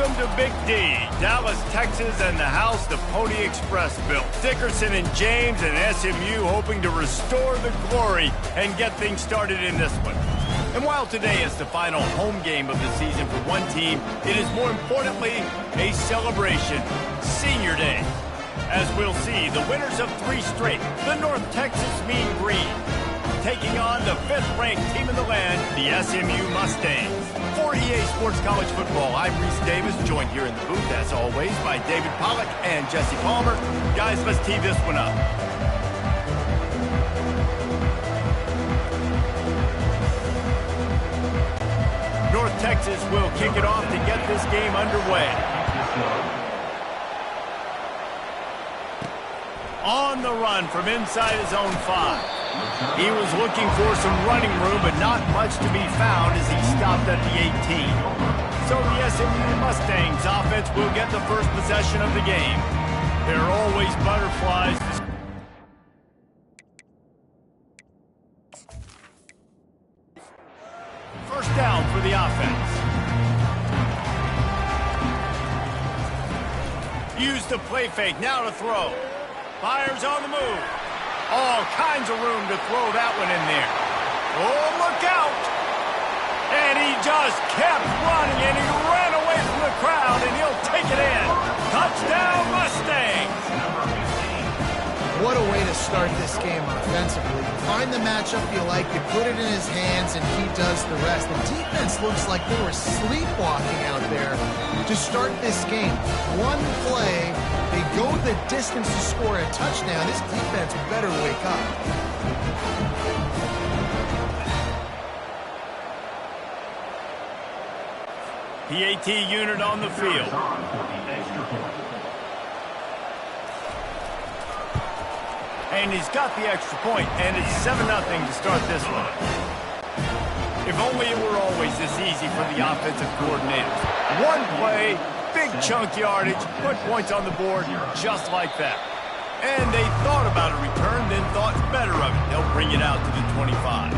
Welcome to Big D, Dallas, Texas, and the house the Pony Express built. Dickerson and James and SMU hoping to restore the glory and get things started in this one. And while today is the final home game of the season for one team, it is more importantly a celebration, Senior Day. As we'll see, the winners of 3 straight, the North Texas Mean Green, taking on the 5th-ranked team in the land, the SMU Mustangs. For EA Sports College Football, I'm Reese Davis, joined here in the booth, as always, by David Pollack and Jesse Palmer. Guys, let's tee this one up. North Texas will kick it off to get this game underway. On the run from inside his own 5. He was looking for some running room, but not much to be found as he stopped at the 18. So the SMU Mustangs offense will get the first possession of the game. There are always butterflies. First down for the offense. Use the play fake, now to throw. Fires on the move. All kinds of room to throw that one in there. Oh, look out! And he just kept running, and he ran away from the crowd, and he'll take it in. Touchdown, Mustangs! What a way to start this game offensively. You find the matchup you like, you put it in his hands, and he does the rest. The defense looks like they were sleepwalking out there to start this game. One play, they go the distance to score a touchdown. This defense better wake up. PAT unit on the field. And he's got the extra point, and it's 7-0 to start this one. If only it were always this easy for the offensive coordinators. One play, big chunk yardage, put points on the board just like that. And they thought about a return, then thought better of it. They'll bring it out to the 25.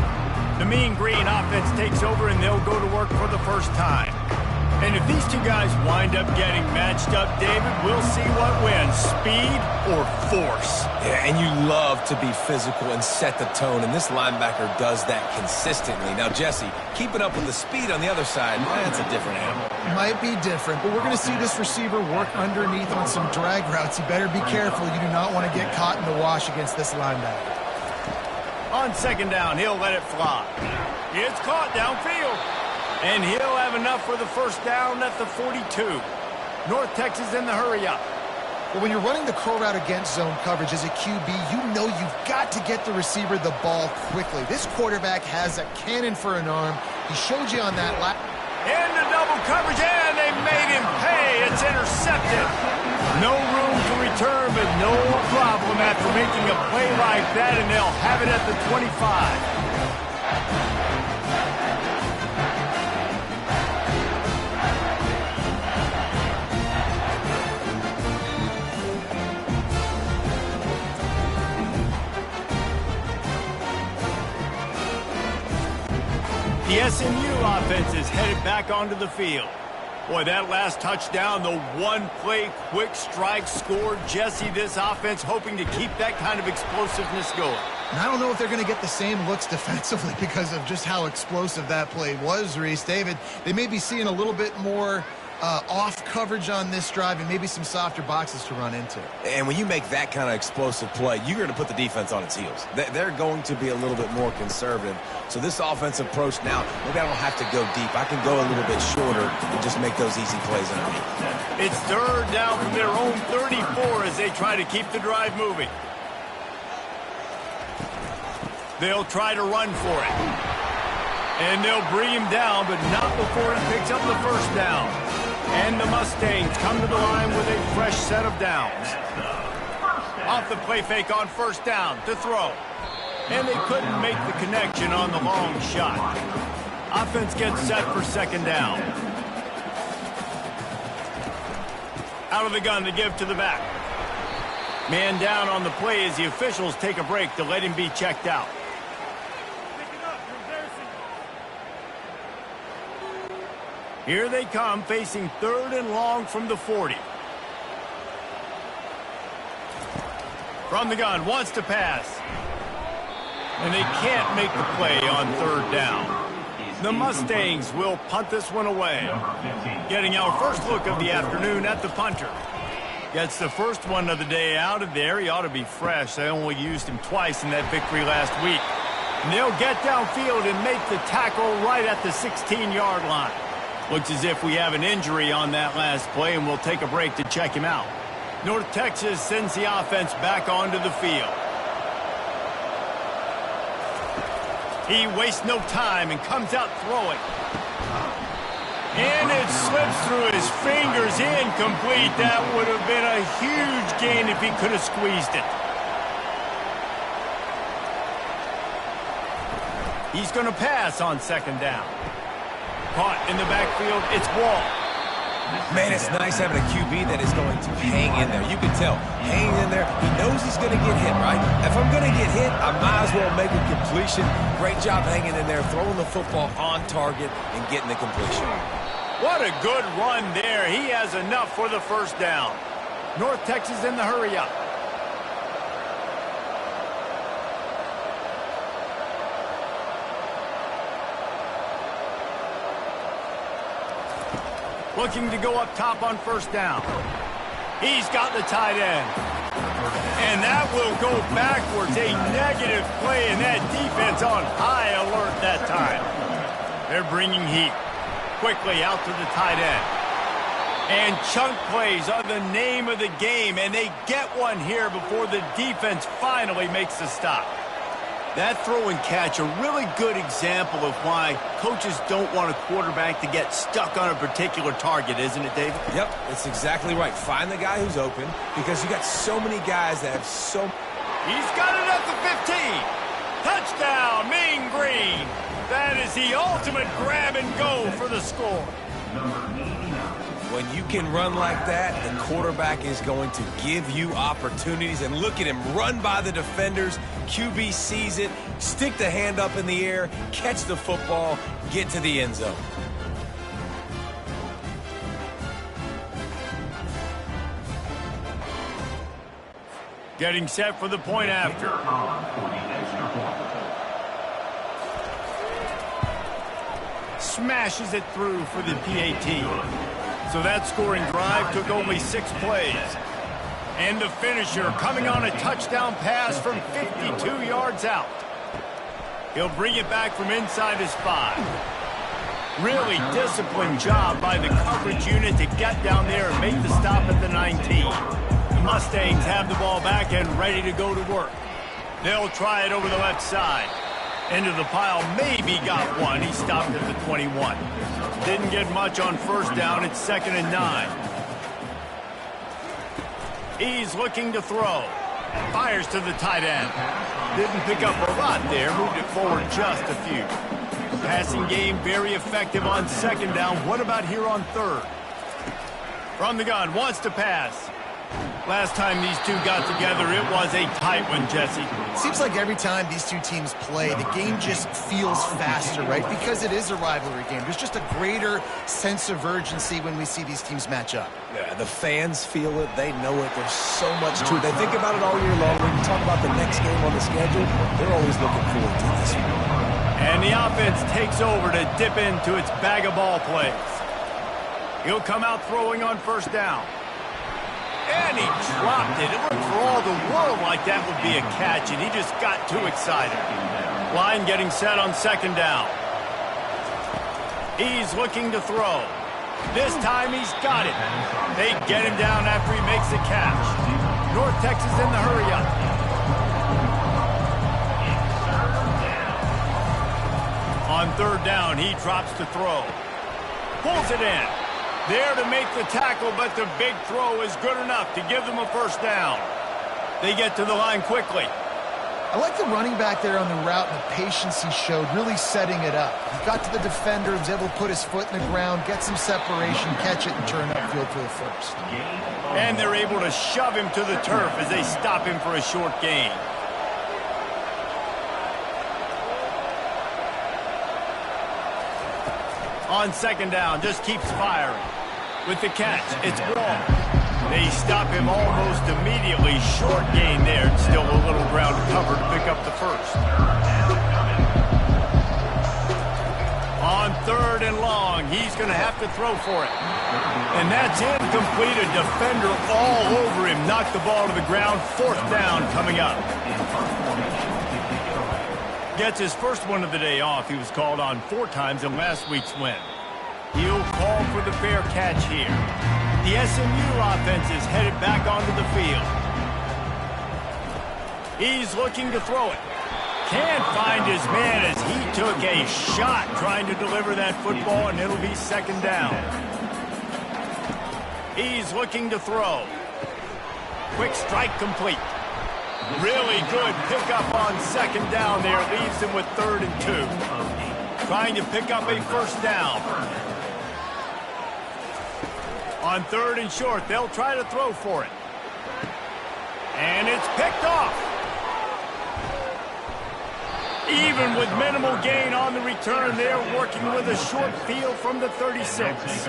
The Mean Green offense takes over, and they'll go to work for the first time. And if these two guys wind up getting matched up, David, we'll see what wins, speed or force. Yeah, and you love to be physical and set the tone, and this linebacker does that consistently. Now, Jesse, keeping up with the speed on the other side, that's a different animal. Might be different, but we're going to see this receiver work underneath on some drag routes. You better be careful. You do not want to get caught in the wash against this linebacker. On second down, he'll let it fly. It's caught downfield. And he'll have enough for the first down at the 42. North Texas in the hurry-up. Well, when you're running the curl route against zone coverage as a QB, you know you've got to get the receiver the ball quickly. This quarterback has a cannon for an arm. He showed you on that lap. Into double coverage, and they made him pay. It's intercepted. No room to return, but no problem after making a play like that, and they'll have it at the 25. The SMU offense is headed back onto the field. Boy, that last touchdown, the one-play quick strike scored. Jesse, this offense hoping to keep that kind of explosiveness going. And I don't know if they're going to get the same looks defensively because of just how explosive that play was, Reese. David, they may be seeing a little bit more off coverage on this drive and maybe some softer boxes to run into. And when you make that kind of explosive play, you're going to put the defense on its heels. They're going to be a little bit more conservative. So this offensive approach now, maybe I don't have to go deep. I can go a little bit shorter and just make those easy plays underneath. It's third down from their own 34 as they try to keep the drive moving. They'll try to run for it. And they'll bring him down, but not before he picks up the first down. And the Mustangs come to the line with a fresh set of downs. Off the play fake on first down to throw. And they couldn't make the connection on the long shot. Offense gets set for second down. Out of the gun to give to the back. Man down on the play as the officials take a break to let him be checked out. Here they come, facing 3rd and long from the 40. From the gun, wants to pass. And they can't make the play on 3rd down. The Mustangs will punt this one away. Getting our first look of the afternoon at the punter. Gets the first one of the day out of there. He ought to be fresh. They only used him twice in that victory last week. And they'll get downfield and make the tackle right at the 16-yard line. Looks as if we have an injury on that last play, and we'll take a break to check him out. North Texas sends the offense back onto the field. He wastes no time and comes out throwing. And it slips through his fingers, incomplete. That would have been a huge gain if he could have squeezed it. He's going to pass on 2nd down. Caught in the backfield, it's Wall. Man, it's nice having a QB that is going to hang in there. You can tell, hanging in there, he knows he's going to get hit, right? If I'm going to get hit, I might as well make a completion. Great job hanging in there, throwing the football on target and getting the completion. What a good run there. He has enough for the 1st down. North Texas in the hurry up. Looking to go up top on 1st down. He's got the tight end. And that will go backwards. A negative play, and that defense on high alert that time. They're bringing heat. Quickly out to the tight end. And chunk plays are the name of the game, and they get one here before the defense finally makes the stop. That throw and catch, a really good example of why coaches don't want a quarterback to get stuck on a particular target, isn't it, David? Yep, that's exactly right. Find the guy who's open, because you got so many guys that have so... He's got it at the 15. Touchdown, Mean Green. That is the ultimate grab and go for the score. When you can run like that, the quarterback is going to give you opportunities. And look at him run by the defenders. QB sees it, stick the hand up in the air, catch the football, get to the end zone. Getting set for the point after. Smashes it through for the PAT. So that scoring drive took only 6 plays. And the finisher coming on a touchdown pass from 52 yards out. He'll bring it back from inside his 5. Really disciplined job by the coverage unit to get down there and make the stop at the 19. The Mustangs have the ball back and ready to go to work. They'll try it over the left side. Into the pile, maybe got one. He stopped at the 21. Didn't get much on 1st down. It's 2nd and 9. He's looking to throw. Fires to the tight end. Didn't pick up a lot there. Moved it forward just a few. Passing game very effective on 2nd down. What about here on 3rd? From the gun, wants to pass. Last time these two got together, it was a tight one, Jesse. Seems like every time these two teams play, the game just feels faster, right? Because it is a rivalry game. There's just a greater sense of urgency when we see these teams match up. Yeah, the fans feel it. They know it. There's so much to it. They think about it all year long. When you talk about the next game on the schedule, they're always looking forward to this one. And the offense takes over to dip into its bag of ball plays. He'll come out throwing on 1st down. And he dropped it. It looked for all the world like that would be a catch, and he just got too excited. Line getting set on 2nd down. He's looking to throw. This time he's got it. They get him down after he makes the catch. North Texas in the hurry up. On 3rd down, he drops to throw. Pulls it in. There to make the tackle, but the big throw is good enough to give them a 1st down. They get to the line quickly. I like the running back there on the route and the patience he showed, really setting it up. He got to the defender, was able to put his foot in the ground, get some separation, catch it, and turn upfield for the 1st. And they're able to shove him to the turf as they stop him for a short gain. On second down, just keeps firing. With the catch, it's Wall. They stop him almost immediately. Short gain there, and still a little ground to cover to pick up the first. On third and long, he's going to have to throw for it. And that's incomplete. A defender all over him. Knocked the ball to the ground. Fourth down coming up. Gets his first one of the day off. He was called on 4 times in last week's win. He'll call for the fair catch here. The SMU offense is headed back onto the field. He's looking to throw it. Can't find his man as he took a shot trying to deliver that football, and it'll be second down. He's looking to throw. Quick strike complete. Really good pickup on second down there. Leaves him with 3rd and 2. Trying to pick up a first down. On 3rd and short, they'll try to throw for it. And it's picked off. Even with minimal gain on the return, they're working with a short field from the 36.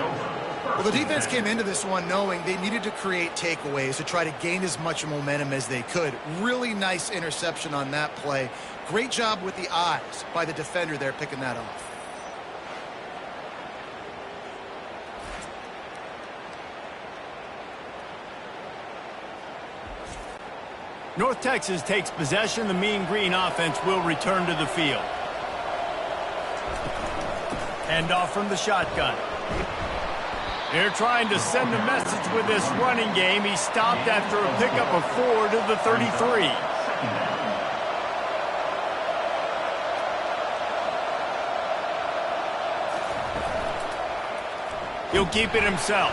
Well, the defense came into this one knowing they needed to create takeaways to try to gain as much momentum as they could. Really nice interception on that play. Great job with the eyes by the defender there picking that off. North Texas takes possession. The Mean Green offense will return to the field. Hand off from the shotgun. They're trying to send a message with this running game. He stopped after a pickup of 4 to the 33. He'll keep it himself.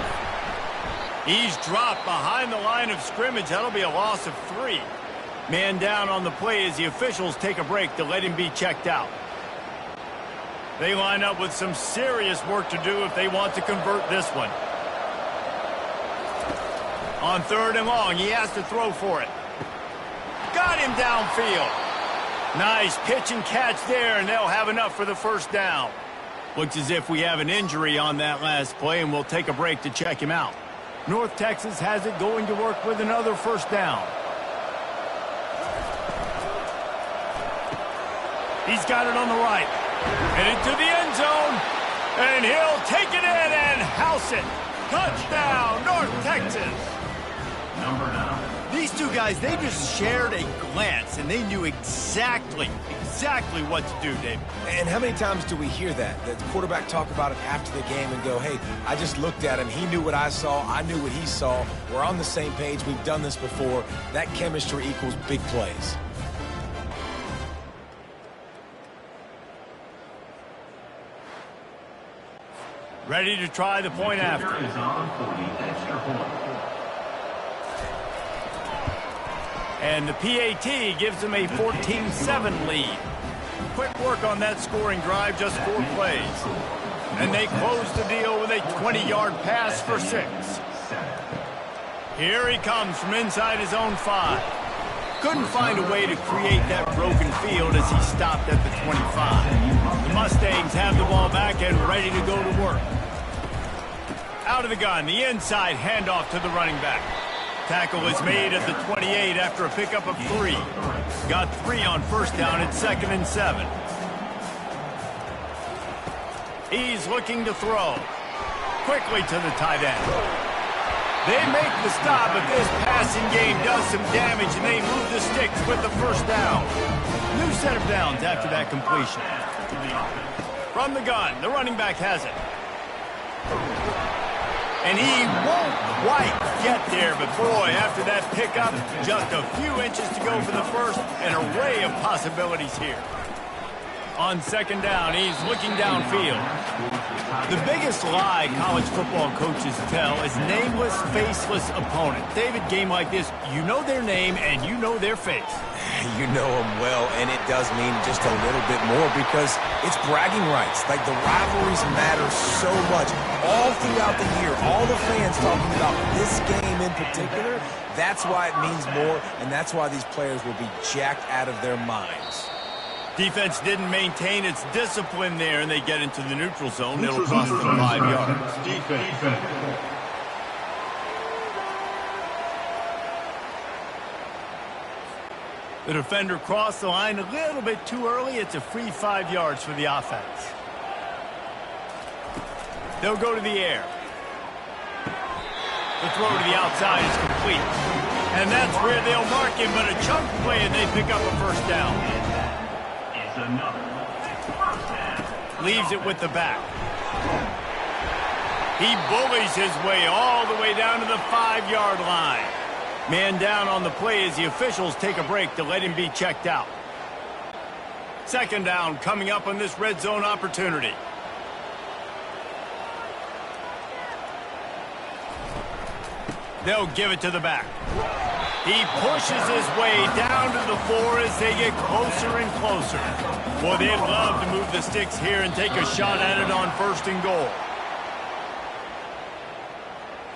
He's dropped behind the line of scrimmage. That'll be a loss of 3. Man down on the play as the officials take a break to let him be checked out. They line up with some serious work to do if they want to convert this one. On 3rd and long, he has to throw for it. Got him downfield. Nice pitch and catch there, and they'll have enough for the first down. Looks as if we have an injury on that last play, and we'll take a break to check him out. North Texas has it going to work with another first down. He's got it on the right. Headed to the end zone. And he'll take it in and house it. Touchdown, North Texas. Number 9. These two guys, they just shared a glance, and they knew exactly what to do, David. And how many times do we hear that? The quarterback talk about it after the game and go, hey, I just looked at him. He knew what I saw. I knew what he saw. We're on the same page. We've done this before. That chemistry equals big plays. Ready to try the point after. Is on for the extra point. And the PAT gives them a 14-7 lead. Quick work on that scoring drive, just 4 plays. And they close the deal with a 20-yard pass for 6. Here he comes from inside his own 5. Couldn't find a way to create that broken field as he stopped at the 25. The Mustangs have the ball back and ready to go to work. Out of the gun, the inside handoff to the running back. Tackle is made at the 28 after a pickup of 3. Got 3 on first down at 2nd and 7. He's looking to throw. Quickly to the tight end. They make the stop, but this passing game does some damage, and they move the sticks with the first down. New set of downs after that completion. From the gun, the running back has it. And he won't quite get there, but boy, after that pickup, just a few inches to go for the first, an array of possibilities here. On second down, he's looking downfield. The biggest lie college football coaches tell is nameless, faceless opponent. David, game like this, you know their name and you know their face. You know them well, and it does mean just a little bit more because it's bragging rights. Like, the rivalries matter so much. All throughout the year, all the fans talking about this game in particular, that's why it means more, and that's why these players will be jacked out of their minds. Defense didn't maintain its discipline there, and they get into the neutral zone. It'll cost them 5 yards. Defense. The defender crossed the line a little bit too early. It's a free 5 yards for the offense. They'll go to the air. The throw to the outside is complete. And that's where they'll mark him, but a chunk play, and they pick up a first down. It's another first down. Leaves it with the back. He bullies his way all the way down to the 5-yard line. Man down on the play as the officials take a break to let him be checked out. Second down coming up on this red zone opportunity. They'll give it to the back. He pushes his way down to the 4 as they get closer and closer. Boy, they'd love to move the sticks here and take a shot at it on 1st and goal.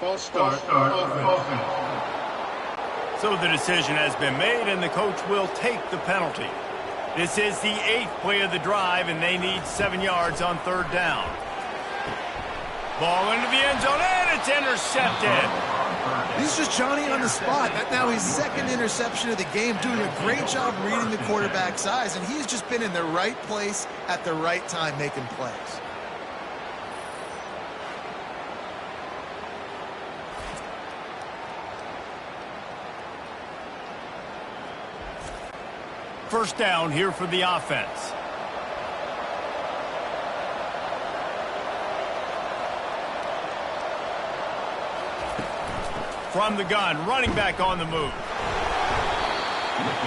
False start. Offense. So the decision has been made, and the coach will take the penalty. This is the 8th play of the drive, and they need 7 yards on 3rd down. Ball into the end zone, and it's intercepted. He's just Johnny on the spot. Now his 2nd interception of the game, doing a great job reading the quarterback's eyes, and he's just been in the right place at the right time making plays. First down here for the offense. From the gun, running back on the move.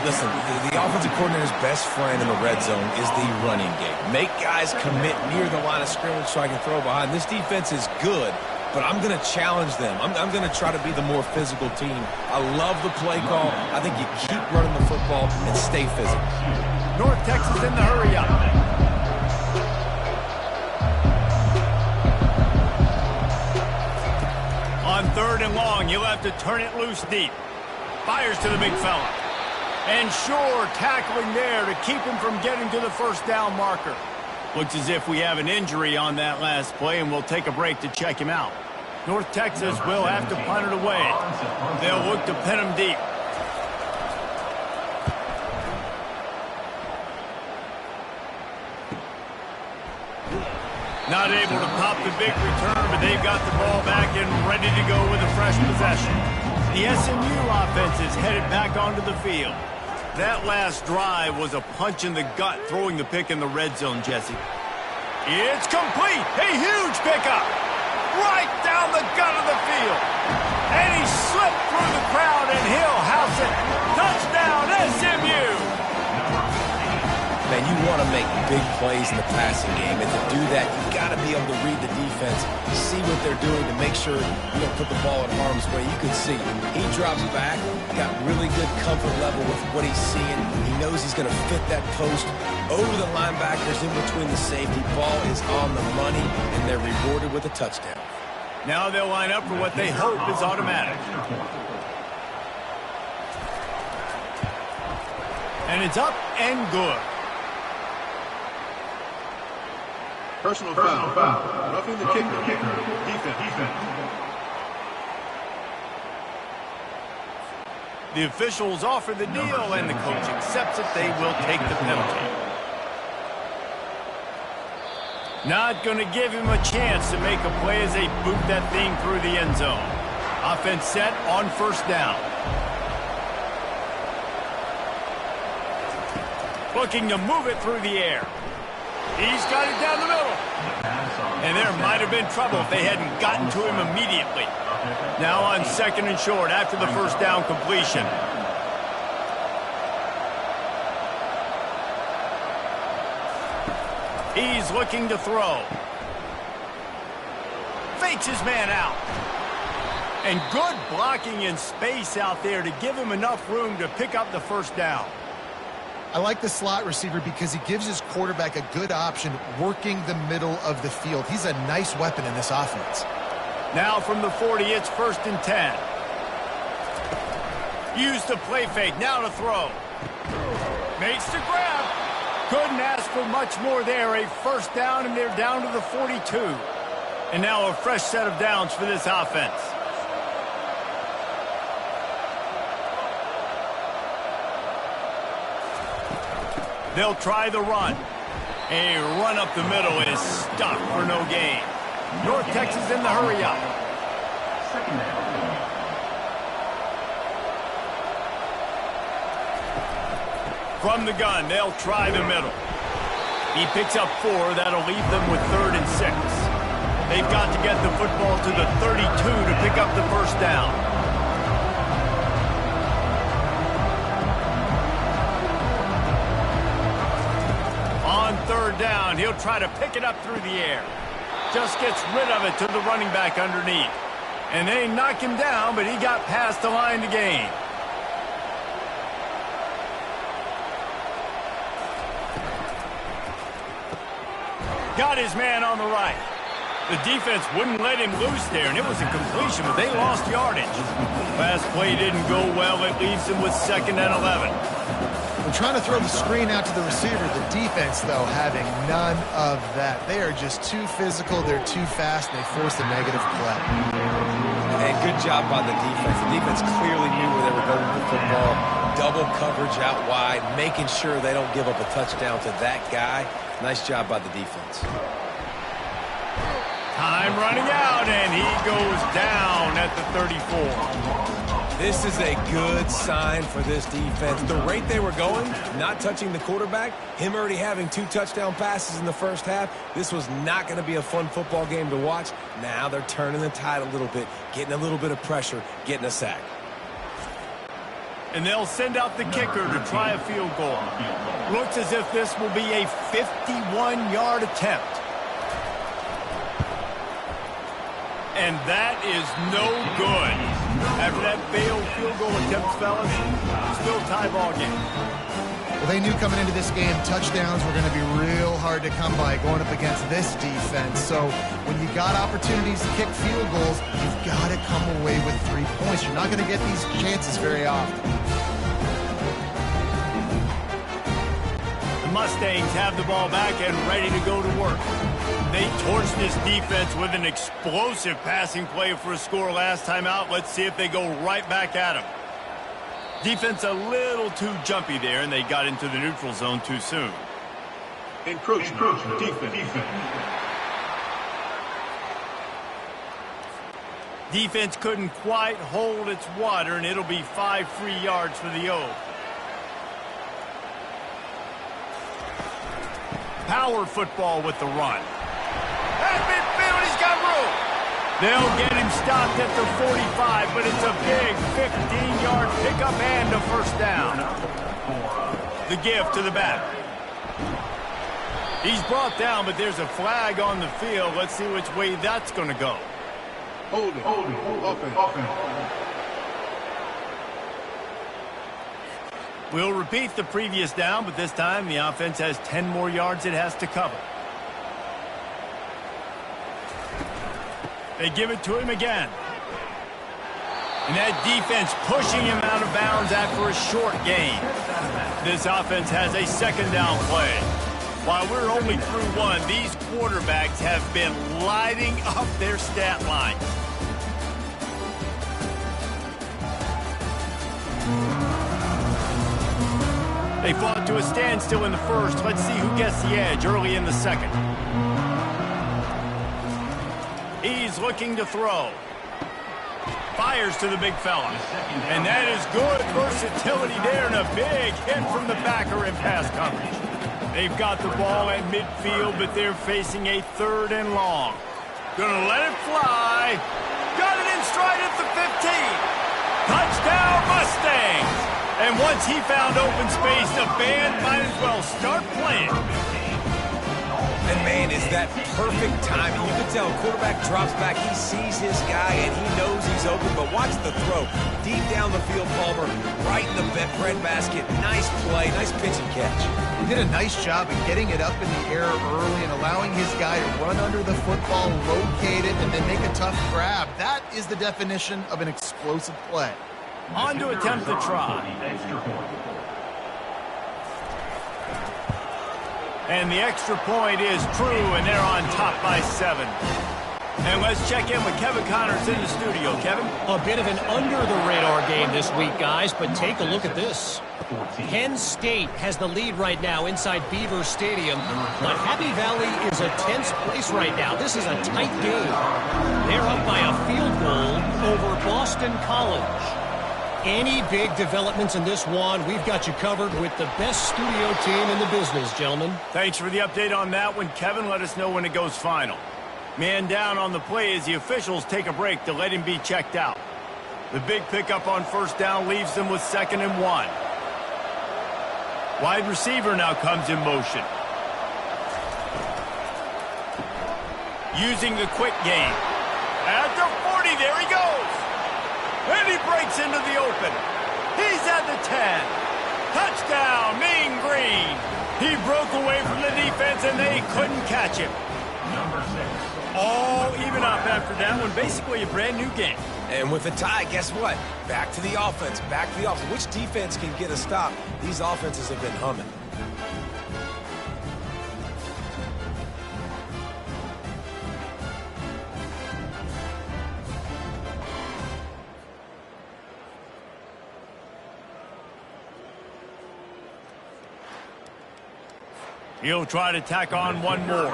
Listen, the offensive coordinator's best friend in the red zone is the running game. Make guys commit near the line of scrimmage so I can throw behind. This defense is good, but I'm going to challenge them. I'm going to try to be the more physical team. I love the play call. I think you keep running the football and stay physical. North Texas in the hurry up. On 3rd and long, you'll have to turn it loose deep. Fires to the big fella. And sure, tackling there to keep him from getting to the first down marker. Looks as if we have an injury on that last play, and we'll take a break to check him out. North Texas will have to punt it away. They'll look to pin him deep. Not able to pop the big return, but they've got the ball back and ready to go with a fresh possession. The SMU offense is headed back onto the field. That last drive was a punch in the gut, throwing the pick in the red zone, Jesse. It's complete. A huge pickup. Right down the gut of the field. And he slipped through the crowd, and he'll house it. Touchdown, SMU. Man, you want to make big plays in the passing game, and to do that, you got to be able to read the defense, see what they're doing to make sure you don't put the ball in harm's way. You can see he drops back, got really good comfort level with what he's seeing. He knows he's going to fit that post over the linebackers in between the safety. Ball is on the money, and they're rewarded with a touchdown. Now they'll line up for what they hope is automatic. And it's up and good. Personal foul. Roughing the kicker. Defense. The officials offer the deal, and the coach accepts it. They will take the penalty. Not going to give him a chance to make a play as they boot that thing through the end zone. Offense set on 1st down. Looking to move it through the air. He's got it down the middle. And there might have been trouble if they hadn't gotten to him immediately. Now on 2nd and short after the first down completion. He's looking to throw. Fakes his man out. And good blocking in space out there to give him enough room to pick up the first down. I like the slot receiver because he gives his quarterback a good option working the middle of the field. He's a nice weapon in this offense. Now from the 40, it's 1st and 10. Use the play fake, now to throw. Makes the grab. Couldn't ask for much more there. A first down, and they're down to the 42. And now a fresh set of downs for this offense. They'll try the run. A run up the middle is stopped for no gain. North Texas in the hurry up. Second down. From the gun, they'll try the middle. He picks up 4. That'll leave them with 3rd and 6. They've got to get the football to the 32 to pick up the first down. On 3rd down, he'll try to pick it up through the air. Just gets rid of it to the running back underneath. And they knock him down, but he got past the line to gain. Got his man on the right. The defense wouldn't let him loose there, and it was a completion, but they lost yardage. Last play didn't go well. It leaves them with 2nd and 11. We're trying to throw the screen out to the receiver. The defense, though, having none of that. They are just too physical. They're too fast, and they force a negative play. And good job by the defense. The defense clearly knew where they were going with the football. Double coverage out wide, making sure they don't give up a touchdown to that guy. Nice job by the defense. Time running out, and he goes down at the 34. This is a good sign for this defense. The rate they were going, not touching the quarterback, him already having 2 touchdown passes in the first half, this was not going to be a fun football game to watch. Now they're turning the tide a little bit, getting a little bit of pressure, getting a sack. And they'll send out the kicker to try a field goal. Looks as if this will be a 51-yard attempt. And that is no good. After that failed field goal attempt, fellas, still tie ball game. Well, they knew coming into this game touchdowns were going to be real hard to come by going up against this defense. So when you got opportunities to kick field goals, you've got to come away with 3 points. You're not going to get these chances very often. The Mustangs have the ball back and ready to go to work. They torched this defense with an explosive passing play for a score last time out. Let's see if they go right back at them. Defense a little too jumpy there, and they got into the neutral zone too soon. Encroachment. Defense. Defense couldn't quite hold its water, and it'll be 5 free yards for the O. Power football with the run. At midfield, he's got room. They'll get him stopped at the 45, but it's a big 15-yard pickup and a first down. The give to the back. He's brought down, but there's a flag on the field. Let's see which way that's going to go. Holding. Offense. We'll repeat the previous down, but this time the offense has 10 more yards it has to cover. They give it to him again. And that defense pushing him out of bounds after a short gain. This offense has a 2nd down play. While we're only through 1, these quarterbacks have been lighting up their stat line. They fought to a standstill in the first. Let's see who gets the edge early in the second. He's looking to throw. Fires to the big fella. And that is good versatility there, and a big hit from the backer in pass coverage. They've got the ball at midfield, but they're facing a 3rd and long. Gonna let it fly. Got it in stride at the 15. Touchdown, Mustangs! And once he found open space, the band might as well start playing. And man, is that perfect timing. You can tell quarterback drops back, he sees his guy, and he knows he's open, but watch the throw. Deep down the field, Palmer, right in the breadbasket. Nice play, nice pitch and catch. He did a nice job of getting it up in the air early and allowing his guy to run under the football, locate it, and then make a tough grab. That is the definition of an explosive play. On to attempt the try. And the extra point is true, and they're on top by 7. And let's check in with Kevin Connors in the studio. Kevin? A bit of an under-the-radar game this week, guys, but take a look at this. Penn State has the lead right now inside Beaver Stadium, but Happy Valley is a tense place right now. This is a tight game. They're up by a field goal over Boston College. Any big developments in this one, we've got you covered with the best studio team in the business, gentlemen. Thanks for the update on that one, Kevin. Let us know when it goes final. Man down on the play as the officials take a break to let him be checked out. The big pickup on first down leaves them with 2nd and 1. Wide receiver now comes in motion. Using the quick game. At the 40, there he goes. And he breaks into the open. He's at the 10. Touchdown, Mean Green. He broke away from the defense and they couldn't catch him. Number 6. All even up after that one. Basically a brand new game. And with a tie, guess what? Back to the offense, back to the offense. Which defense can get a stop? These offenses have been humming. He'll try to tack on one more.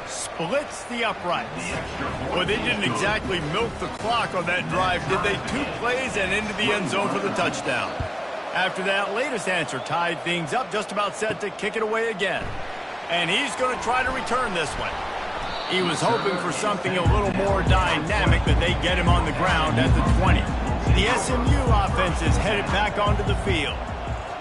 Splits the uprights. Well, they didn't exactly milk the clock on that drive, did they? 2 plays and into the end zone for the touchdown. After that latest answer tied things up, just about set to kick it away again. And he's going to try to return this one. He was hoping for something a little more dynamic, but they get him on the ground at the 20. The SMU offense is headed back onto the field.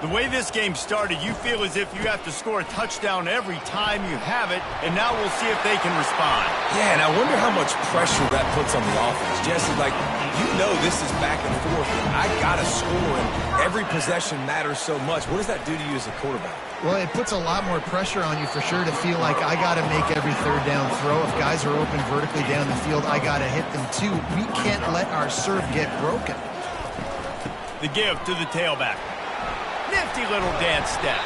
The way this game started, you feel as if you have to score a touchdown every time you have it, and now we'll see if they can respond. Yeah, and I wonder how much pressure that puts on the offense. Jesse, like, you know this is back and forth. I got to score, and every possession matters so much. What does that do to you as a quarterback? Well, it puts a lot more pressure on you for sure to feel like I got to make every 3rd down throw. If guys are open vertically down the field, I got to hit them too. We can't let our serve get broken. The give to the tailback. Nifty little dance step.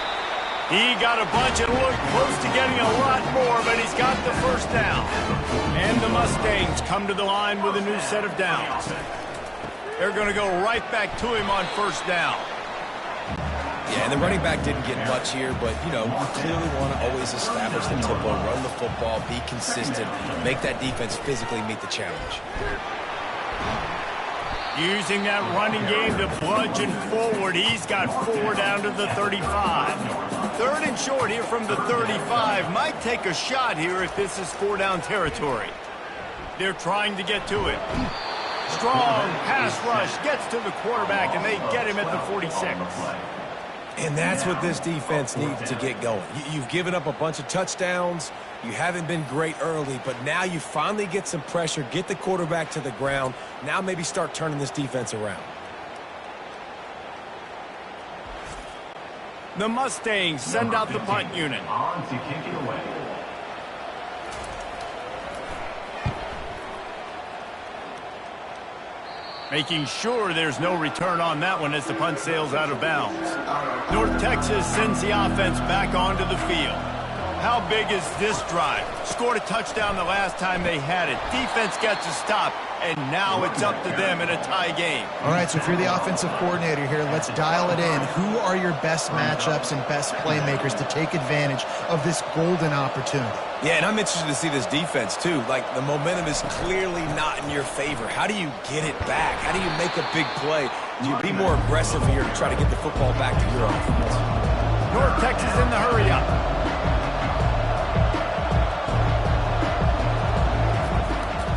He got a bunch and looked close to getting a lot more, but he's got the first down. And the Mustangs come to the line with a new set of downs. They're going to go right back to him on first down. Yeah, and the running back didn't get much here, but, you know, you clearly want to always establish the tempo, run the football, be consistent, make that defense physically meet the challenge. Using that running game to bludgeon forward. He's got 4 down to the 35. 3rd and short here from the 35. Might take a shot here if this is 4 down territory. They're trying to get to it. Strong pass rush gets to the quarterback, and they get him at the 46. And that's what this defense needs to get going. You've given up a bunch of touchdowns. You haven't been great early, but now you finally get some pressure, get the quarterback to the ground. Now maybe start turning this defense around. The Mustangs send out the punt unit. On to kick it away. Making sure there's no return on that one as the punt sails out of bounds. North Texas sends the offense back onto the field. How big is this drive? Scored a touchdown the last time they had it. Defense gets a stop, and now it's up to them in a tie game. All right, so if you're the offensive coordinator here, let's dial it in. Who are your best matchups and best playmakers to take advantage of this golden opportunity? Yeah, and I'm interested to see this defense, too. Like, the momentum is clearly not in your favor. How do you get it back? How do you make a big play? Do you be more aggressive here to try to get the football back to your offense? North Texas in the hurry-up.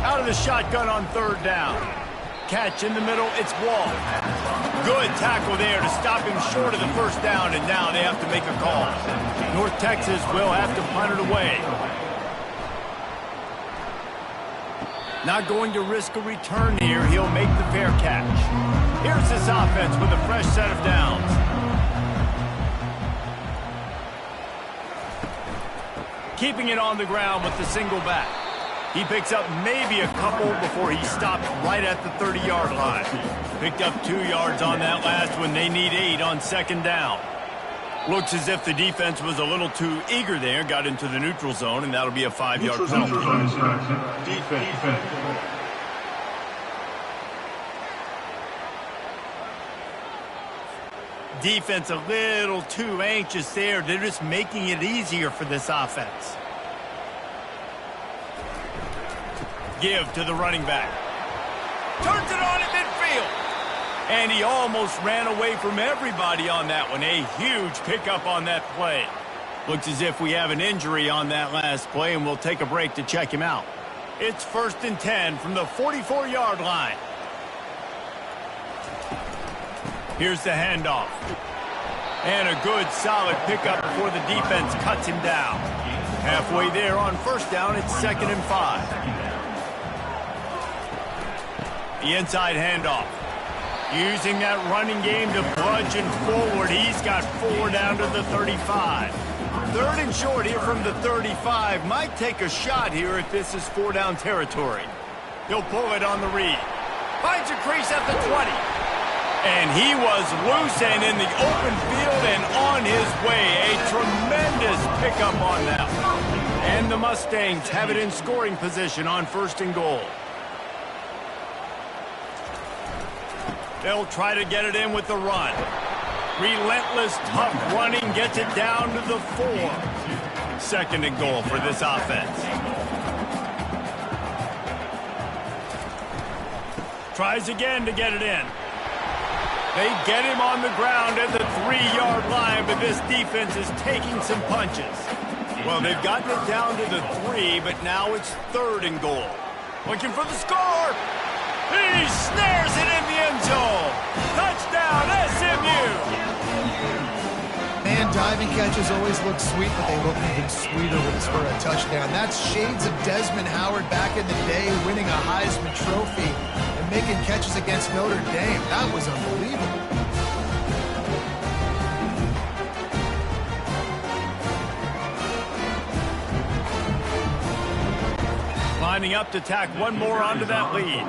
Out of the shotgun on 3rd down. Catch in the middle, it's Wall. Good tackle there to stop him short of the first down, and now they have to make a call. North Texas will have to punt it away. Not going to risk a return here. He'll make the fair catch. Here's this offense with a fresh set of downs. Keeping it on the ground with the single back. He picks up maybe a couple before he stops right at the 30-yard line. Picked up 2 yards on that last one. They need 8 on second down. Looks as if the defense was a little too eager there, got into the neutral zone, and that'll be a 5-yard penalty. Defense. Defense a little too anxious there. They're just making it easier for this offense. Give to the running back. Turns it on at midfield. And he almost ran away from everybody on that one. A huge pickup on that play. Looks as if we have an injury on that last play, and we'll take a break to check him out. It's 1st and 10 from the 44-yard line. Here's the handoff. And a good, solid pickup before the defense cuts him down. Halfway there on 1st down, it's 2nd and 5. The inside handoff. Using that running game to bludgeon forward. He's got 4 down to the 35. 3rd and short here from the 35. Might take a shot here if this is 4-down territory. He'll pull it on the read. Finds a crease at the 20. And he was loose and in the open field and on his way. A tremendous pickup on that one. And the Mustangs have it in scoring position on 1st and goal. They'll try to get it in with the run. Relentless, tough running gets it down to the 4. 2nd and goal for this offense. Tries again to get it in. They get him on the ground at the 3-yard line, but this defense is taking some punches. Well, they've gotten it down to the 3, but now it's 3rd and goal. Looking for the score. He snares it in the end zone. Touchdown, SMU. Man, diving catches always look sweet, but they look even sweeter when it's for a touchdown. That's shades of Desmond Howard back in the day, winning a Heisman Trophy and making catches against Notre Dame. That was unbelievable. Lining up to tack one more onto that lead.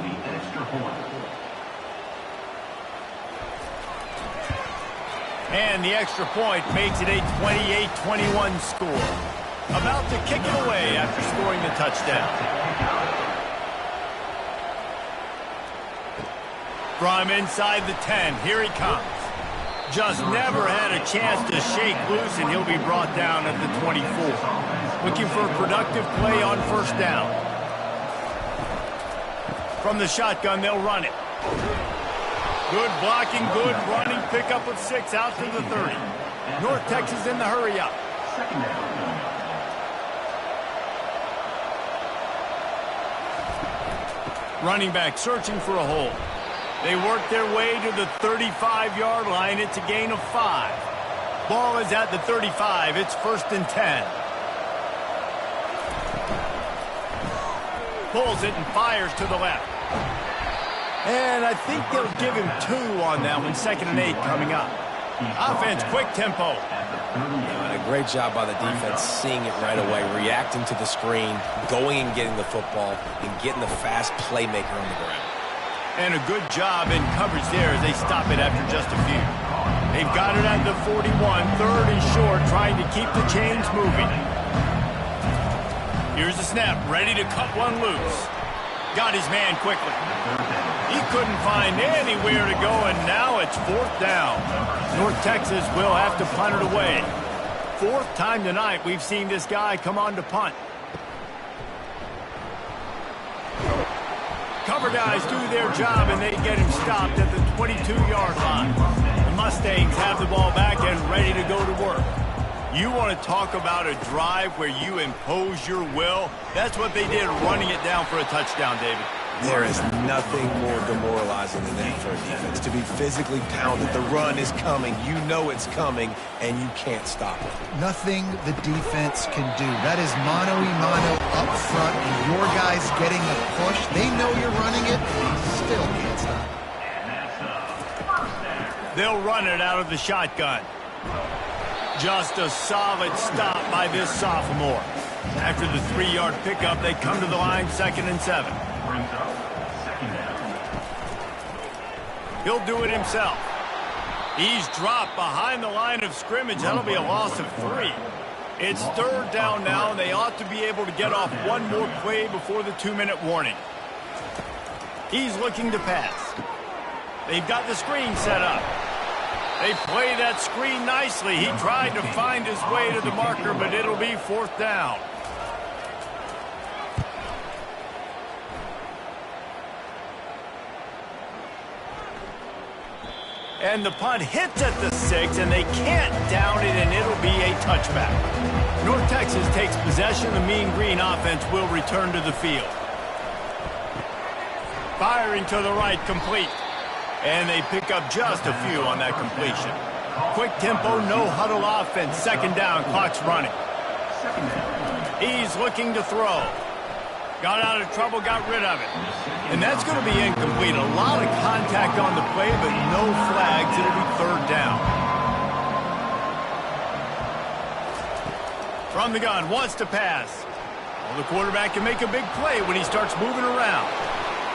And the extra point makes it a 28-21 score. About to kick it away after scoring the touchdown. From inside the 10, here he comes. Just never had a chance to shake loose, and he'll be brought down at the 24. Looking for a productive play on 1st down. From the shotgun, they'll run it. Good blocking, good running, pickup of 6 out to the 30. North Texas in the hurry-up. Running back searching for a hole. They work their way to the 35-yard line. It's a gain of 5. Ball is at the 35. It's 1st and 10. Pulls it and fires to the left. And I think they'll give him 2 on that one. 2nd and 8 coming up. Offense, quick tempo. And a great job by the defense, seeing it right away, reacting to the screen, going and getting the football, and getting the fast playmaker on the ground. And a good job in coverage there as they stop it after just a few. They've got it at the 41, 3rd and short, trying to keep the chains moving. Here's the snap, ready to cut one loose. Got his man quickly. He couldn't find anywhere to go, and now it's 4th down. North Texas will have to punt it away. 4th time tonight we've seen this guy come on to punt. Cover guys do their job, and they get him stopped at the 22-yard line. The Mustangs have the ball back and ready to go to work. You want to talk about a drive where you impose your will? That's what they did, running it down for a touchdown, David. There is nothing more demoralizing than that for a defense. To be physically pounded, the run is coming, you know it's coming, and you can't stop it. Nothing the defense can do. That is mano-a-mano up front, and your guys getting the push. They know you're running it, and you still can't stop it. They'll run it out of the shotgun. Just a solid stop by this sophomore. After the 3-yard pickup, they come to the line 2nd and 7. Brings up second down. He'll do it himself. He's dropped behind the line of scrimmage. That'll be a loss of 3. It's 3rd down now, and they ought to be able to get off one more play before the 2-minute warning. He's looking to pass. They've got the screen set up. They play that screen nicely. He tried to find his way to the marker, but it'll be 4th down. And the punt hits at the 6, and they can't down it, and it'll be a touchback. North Texas takes possession. The Mean Green offense will return to the field. Firing to the right, complete. And they pick up just a few on that completion. Quick tempo, no huddle offense. 2nd down, clock's running. He's looking to throw. Got out of trouble, got rid of it. And that's going to be incomplete. A lot of contact on the play, but no flags. It'll be 3rd down. From the gun, wants to pass. Well, the quarterback can make a big play when he starts moving around.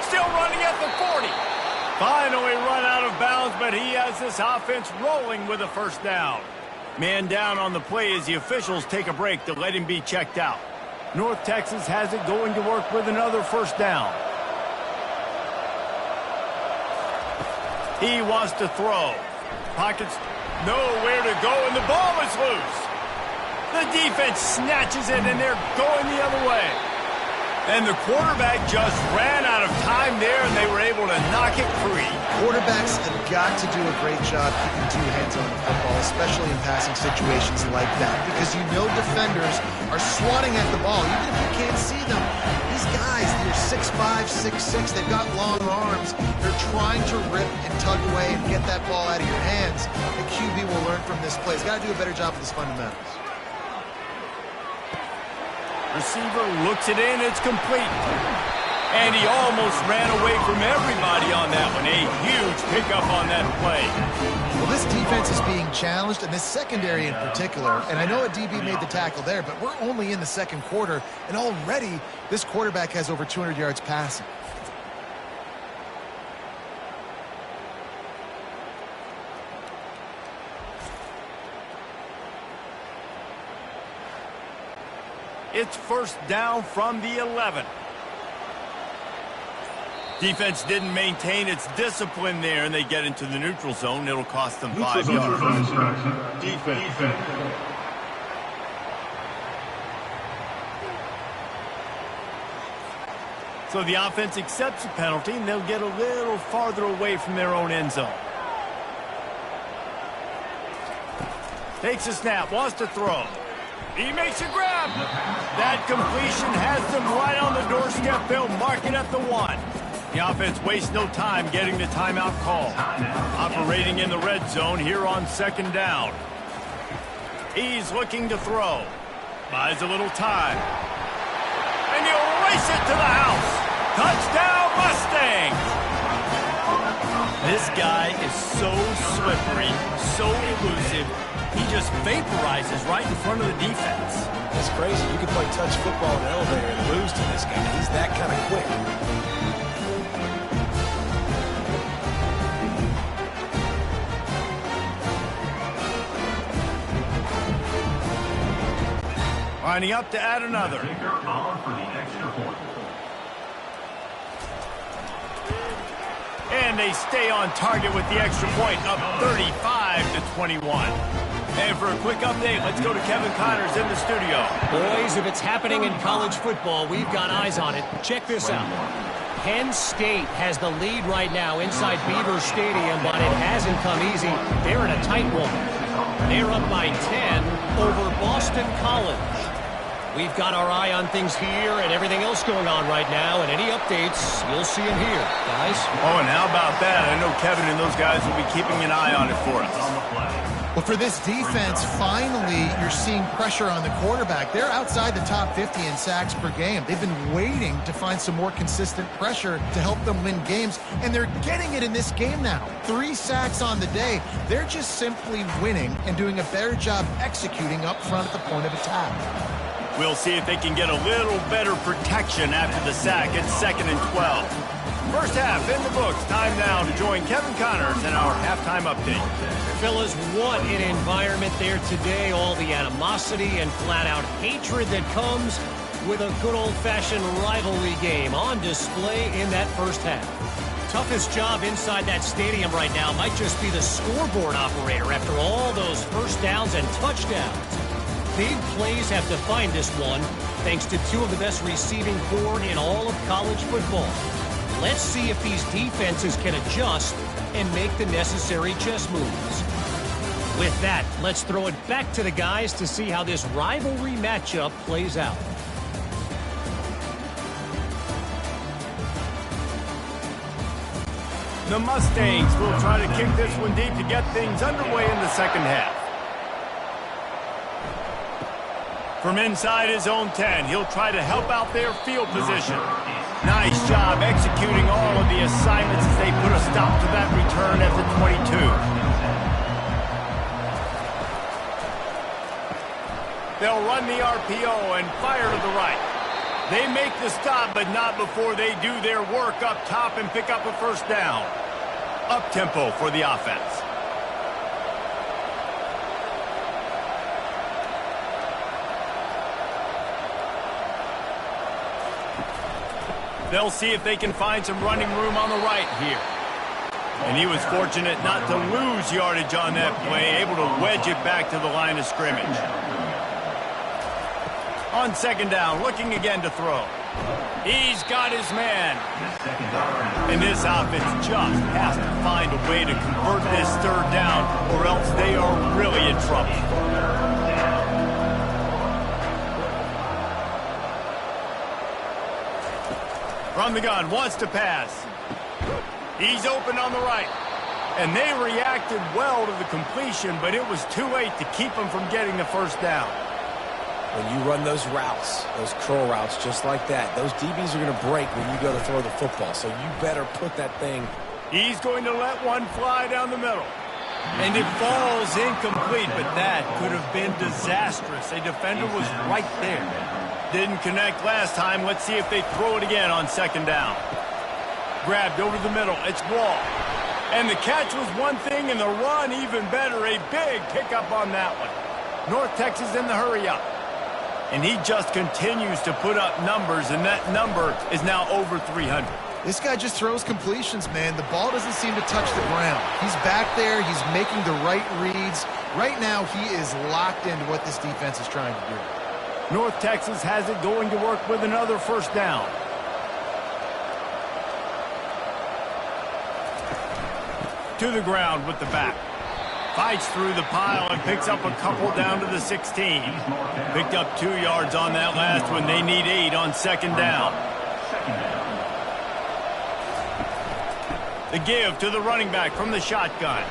Still running at the 40. Finally run out of bounds, but he has this offense rolling with a 1st down. Man down on the play as the officials take a break to let him be checked out. North Texas has it going to work with another 1st down. He wants to throw. Pockets nowhere to go, and the ball is loose. The defense snatches it, and they're going the other way. And the quarterback just ran out of time there, and they were able to knock it free. Quarterbacks have got to do a great job keeping 2 hands on the football, especially in passing situations like that, because you know defenders are swatting at the ball, even if you can't see them. These guys, they're 6'5", 6'6", they've got long arms. They're trying to rip and tug away and get that ball out of your hands. The QB will learn from this play. He's got to do a better job with his fundamentals. Receiver looks it in, it's complete. And he almost ran away from everybody on that one. A huge pickup on that play. Well, this defense is being challenged, and this secondary in particular. And I know a DB made the tackle there, but we're only in the 2nd quarter, and already this quarterback has over 200 yards passing. It's 1st down from the 11. Defense didn't maintain its discipline there, and they get into the neutral zone. It'll cost them 5 yards. Defense. So the offense accepts the penalty, and they'll get a little farther away from their own end zone. Takes a snap, wants to throw. He makes a grab. That completion has them right on the doorstep. They'll mark it at the 1. The offense wastes no time getting the timeout call. Operating in the red zone here on 2nd down. He's looking to throw. Buys a little time. And he'll race it to the house. Touchdown, Mustangs! This guy is so slippery, so elusive. He just vaporizes right in front of the defense. It's crazy. You can play touch football in an elevator and lose to this guy. He's that kind of quick. Lining up to add another. Kicker on for the extra point. And they stay on target with the extra point, up 35-21. And for a quick update, let's go to Kevin Connors in the studio. Boys, if it's happening in college football, we've got eyes on it. Check this out. Penn State has the lead right now inside Beaver Stadium, but it hasn't come easy. They're in a tight one. They're up by 10 over Boston College. We've got our eye on things here and everything else going on right now, and any updates, you'll see them here, guys. Oh, and how about that? I know Kevin and those guys will be keeping an eye on it for us. On the play. Well, for this defense, finally, you're seeing pressure on the quarterback. They're outside the top 50 in sacks per game. They've been waiting to find some more consistent pressure to help them win games, and they're getting it in this game now. 3 sacks on the day. They're just simply winning and doing a better job executing up front at the point of attack. We'll see if they can get a little better protection after the sack at 2nd and 12. First half in the books. Time now to join Kevin Connors in our halftime update. Fellas, what an environment there today. All the animosity and flat-out hatred that comes with a good old-fashioned rivalry game on display in that first half. Toughest job inside that stadium right now might just be the scoreboard operator after all those first downs and touchdowns. Big plays have defined this one, thanks to 2 of the best receiving corps in all of college football. Let's see if these defenses can adjust and make the necessary chess moves. With that, let's throw it back to the guys to see how this rivalry matchup plays out. The Mustangs will try to kick this one deep to get things underway in the second half. From inside his own 10, he'll try to help out their field position. Nice job executing all of the assignments as they put a stop to that return at the 22. They'll run the RPO and fire to the right. They make the stop, but not before they do their work up top and pick up a first down. Up-tempo for the offense. They'll see if they can find some running room on the right here. And he was fortunate not to lose yardage on that play, able to wedge it back to the line of scrimmage. On second down, looking again to throw. He's got his man. And this offense just has to find a way to convert this third down, or else they are really in trouble. From the gun, wants to pass. He's open on the right. And they reacted well to the completion, but it was too late to keep him from getting the first down. When you run those routes, those curl routes just like that, those DBs are going to break when you go to throw the football. So you better put that thing. He's going to let one fly down the middle. And it falls incomplete, but that could have been disastrous. A defender was right there. Didn't connect last time. Let's see if they throw it again on second down. Grabbed over the middle. It's Wall. And the catch was one thing, and the run even better. A big pickup on that one. North Texas in the hurry up. And he just continues to put up numbers, and that number is now over 300. This guy just throws completions, man. The ball doesn't seem to touch the ground. He's back there. He's making the right reads. Right now, he is locked into what this defense is trying to do. North Texas has it going to work with another first down. To the ground with the back. Fights through the pile and picks up a couple down to the 16. Picked up 2 yards on that last one. They need 8 on second down. The give to the running back from the shotgun.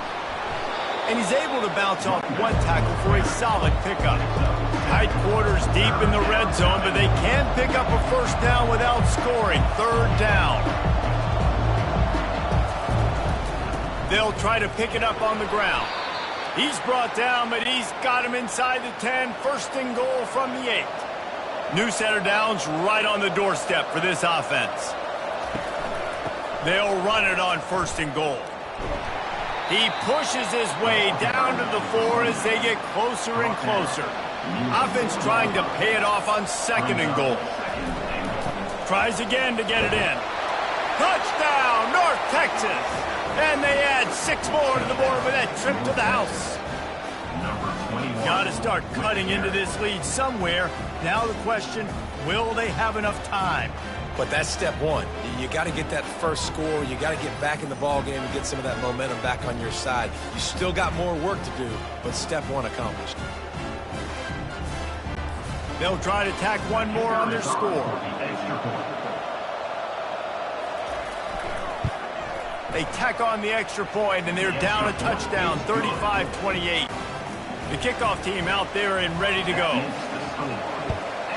And he's able to bounce off one tackle for a solid pickup. Tight quarters deep in the red zone, but they can pick up a first down without scoring. Third down. They'll try to pick it up on the ground. He's brought down, but he's got him inside the 10. First and goal from the 8. New set of downs right on the doorstep for this offense. They'll run it on first and goal. He pushes his way down to the 4 as they get closer and closer. Offense trying to pay it off on second and goal. Tries again to get it in. Touchdown, North Texas! And they add 6 more to the board with that trip to the house. Got to start cutting into this lead somewhere. Now the question, will they have enough time? But that's step one. You got to get that first score. You got to get back in the ball game and get some of that momentum back on your side. You still got more work to do, but step one accomplished. They'll try to tack one more on their score. They tack on the extra point, and they're down a touchdown, 35-28. The kickoff team out there and ready to go.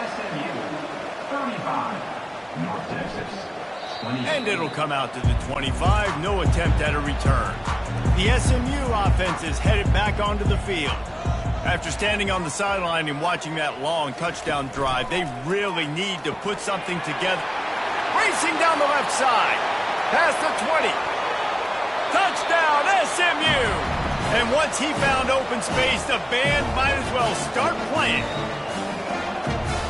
SMU 35, North Texas 28. And it'll come out to the 25. No attempt at a return. The SMU offense is headed back onto the field. After standing on the sideline and watching that long touchdown drive, they really need to put something together. Racing down the left side. Past the 20. Touchdown, SMU! And once he found open space, the band might as well start playing.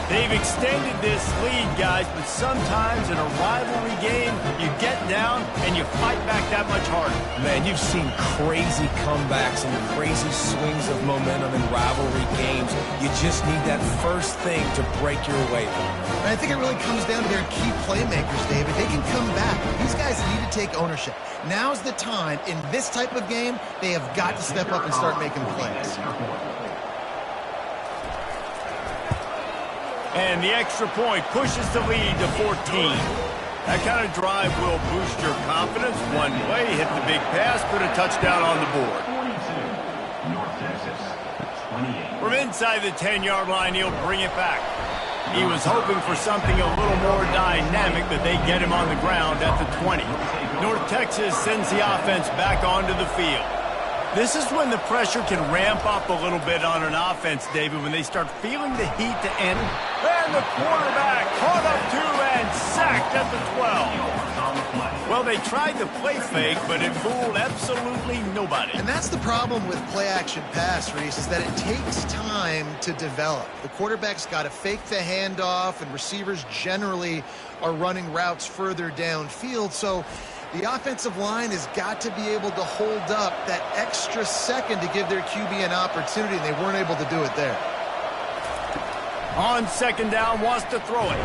They've extended this lead, guys, but sometimes in a rivalry game, you get down and you fight back that much harder. Man, you've seen crazy comebacks and crazy swings of momentum in rivalry games. You just need that first thing to break your way. And I think it really comes down to their key playmakers, David. They can come back. These guys need to take ownership. Now's the time. In this type of game, they have got to step up and start making plays. And the extra point pushes the lead to 14. That kind of drive will boost your confidence. One play, hit the big pass, put a touchdown on the board. 42, North Texas 28. From inside the 10-yard line, he'll bring it back. He was hoping for something a little more dynamic, but they get him on the ground at the 20. North Texas sends the offense back onto the field. This is when the pressure can ramp up a little bit on an offense, David, when they start feeling the heat to end. And the quarterback caught up to and sacked at the 12. Well, they tried the play fake, but it fooled absolutely nobody. And that's the problem with play-action pass, Reese, is that it takes time to develop. The quarterback's got to fake the handoff, and receivers generally are running routes further downfield, so the offensive line has got to be able to hold up that extra second to give their QB an opportunity, and they weren't able to do it there. On second down, wants to throw it.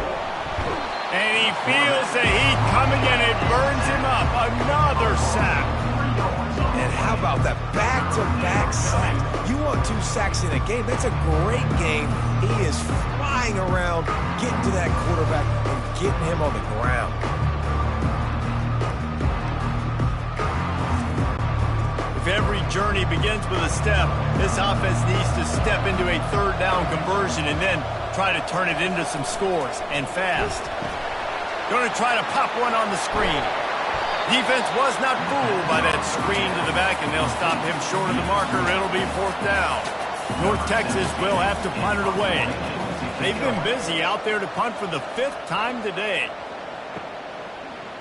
And he feels the heat coming, and it burns him up. Another sack. And how about that back-to-back sack? You want 2 sacks in a game, that's a great game. He is flying around, getting to that quarterback and getting him on the ground. If every journey begins with a step, this offense needs to step into a third down conversion and then try to turn it into some scores, and fast. Going to try to pop one on the screen. Defense was not fooled by that screen to the back, and they'll stop him short of the marker. It'll be 4th down. North Texas will have to punt it away. They've been busy out there to punt for the 5th time today.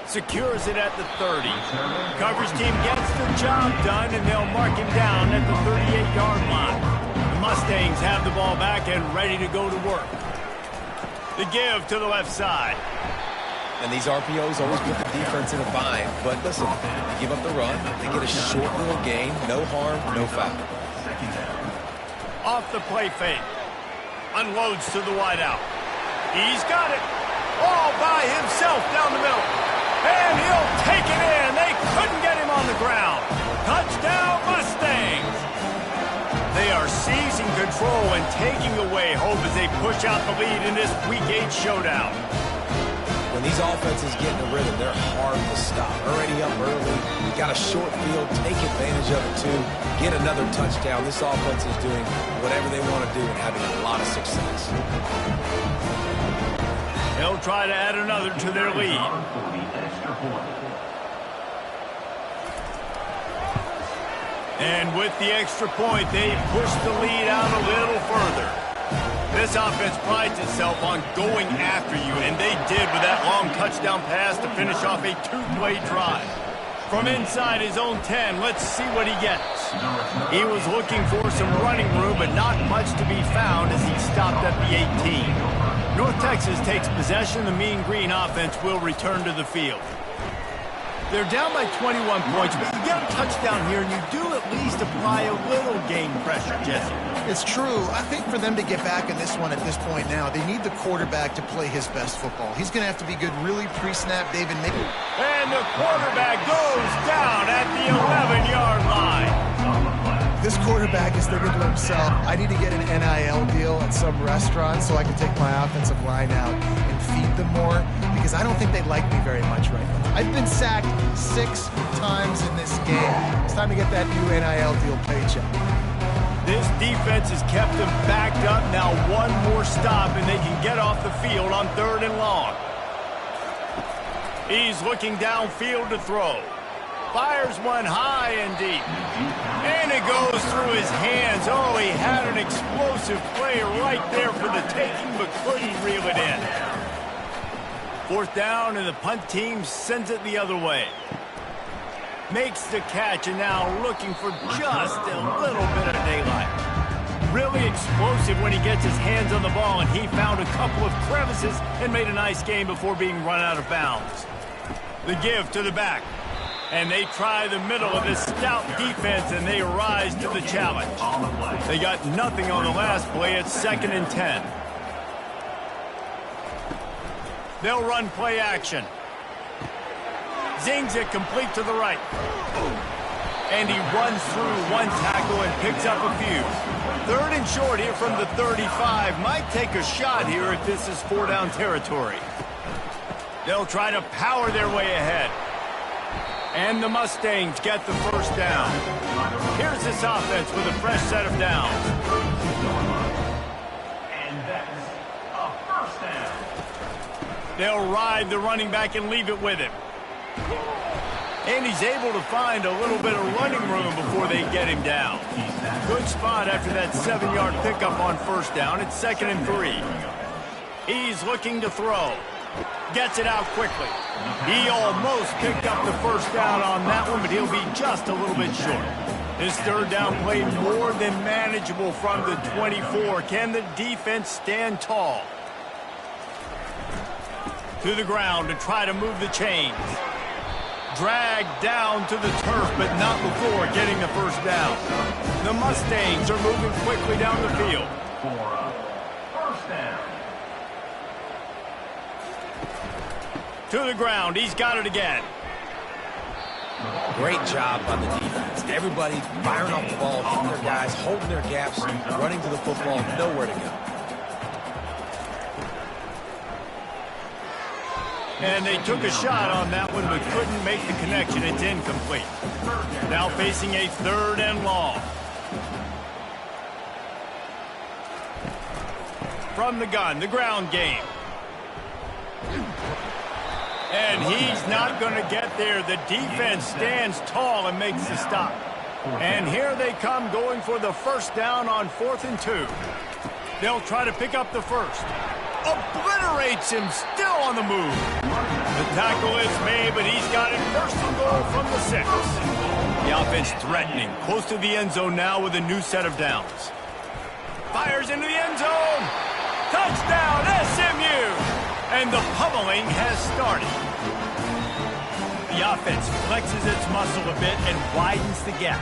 Secures it at the 30. Coverage team gets the job done, and they'll mark him down at the 38-yard line. The Mustangs have the ball back and ready to go to work. The give to the left side. And these RPOs always put the defense in a bind. But listen, they give up the run, they get a short little gain, no harm, no foul. Off the play fake. Unloads to the wideout. He's got it. All by himself down the middle. And he'll take it in. They couldn't get him on the ground. Touchdown, Mustangs. They are seizing control and taking away hope as they push out the lead in this Week 8 showdown. When these offenses get in the rhythm, they're hard to stop. Already up early, you got a short field, take advantage of it too, get another touchdown. This offense is doing whatever they want to do and having a lot of success. They'll try to add another to their lead. And with the extra point, they push the lead out a little further. This offense prides itself on going after you, and they did with that long touchdown pass to finish off a 2-play drive. From inside his own 10, let's see what he gets. He was looking for some running room, but not much to be found as he stopped at the 18. North Texas takes possession. The Mean Green offense will return to the field. They're down by 21 points, but you get a touchdown here, and you do at least apply a little game pressure, Jesse. It's true. I think for them to get back in this one at this point now, they need the quarterback to play his best football. He's going to have to be good really pre-snap, David. Maybe. And the quarterback goes down at the 11-yard line. This quarterback is thinking to himself, I need to get an NIL deal at some restaurant so I can take my offensive line out and feed them more, because I don't think they like me very much right now. I've been sacked 6 times in this game. It's time to get that new NIL deal paycheck. This defense has kept them backed up. Now one more stop, and they can get off the field on 3rd and long. He's looking downfield to throw. Fires one high and deep. And it goes through his hands. Oh, he had an explosive play right there for the taking, but couldn't reel it in. 4th down, and the punt team sends it the other way. Makes the catch, and now looking for just a little bit of daylight. Really explosive when he gets his hands on the ball, and he found a couple of crevices and made a nice game before being run out of bounds. The give to the back. And they try the middle of this stout defense, and they rise to the challenge. They got nothing on the last play. It's 2nd and 10. They'll run play action. Zings it complete to the right. And he runs through one tackle and picks up a few. 3rd and short here from the 35. Might take a shot here if this is 4-down territory. They'll try to power their way ahead. And the Mustangs get the 1st down. Here's this offense with a fresh set of downs. And that's a 1st down. They'll ride the running back and leave it with him. And he's able to find a little bit of running room before they get him down. Good spot after that 7-yard pickup on 1st down. It's 2nd and 3. He's looking to throw. Gets it out quickly. He almost picked up the 1st down on that one, but he'll be just a little bit short. This 3rd down play more than manageable from the 24. Can the defense stand tall? To the ground to try to move the chains. Dragged down to the turf, but not before getting the 1st down. The Mustangs are moving quickly down the field. For a 1st down. To the ground. He's got it again. Great job by the defense. Everybody firing off the ball, hitting their guys, holding their gaps, running to the football, nowhere to go. And they took a shot on that one, but couldn't make the connection. It's incomplete. Now facing a 3rd and long. From the gun, the ground game. And he's not going to get there. The defense stands tall and makes the stop. And here they come going for the 1st down on 4th and 2. They'll try to pick up the 1st. Obliterates him, still on the move. The tackle is made, but he's got it 1st and goal from the 6. The offense threatening, close to the end zone now with a new set of downs. Fires into the end zone. Touchdown, SMU! And the pummeling has started. The offense flexes its muscle a bit and widens the gap.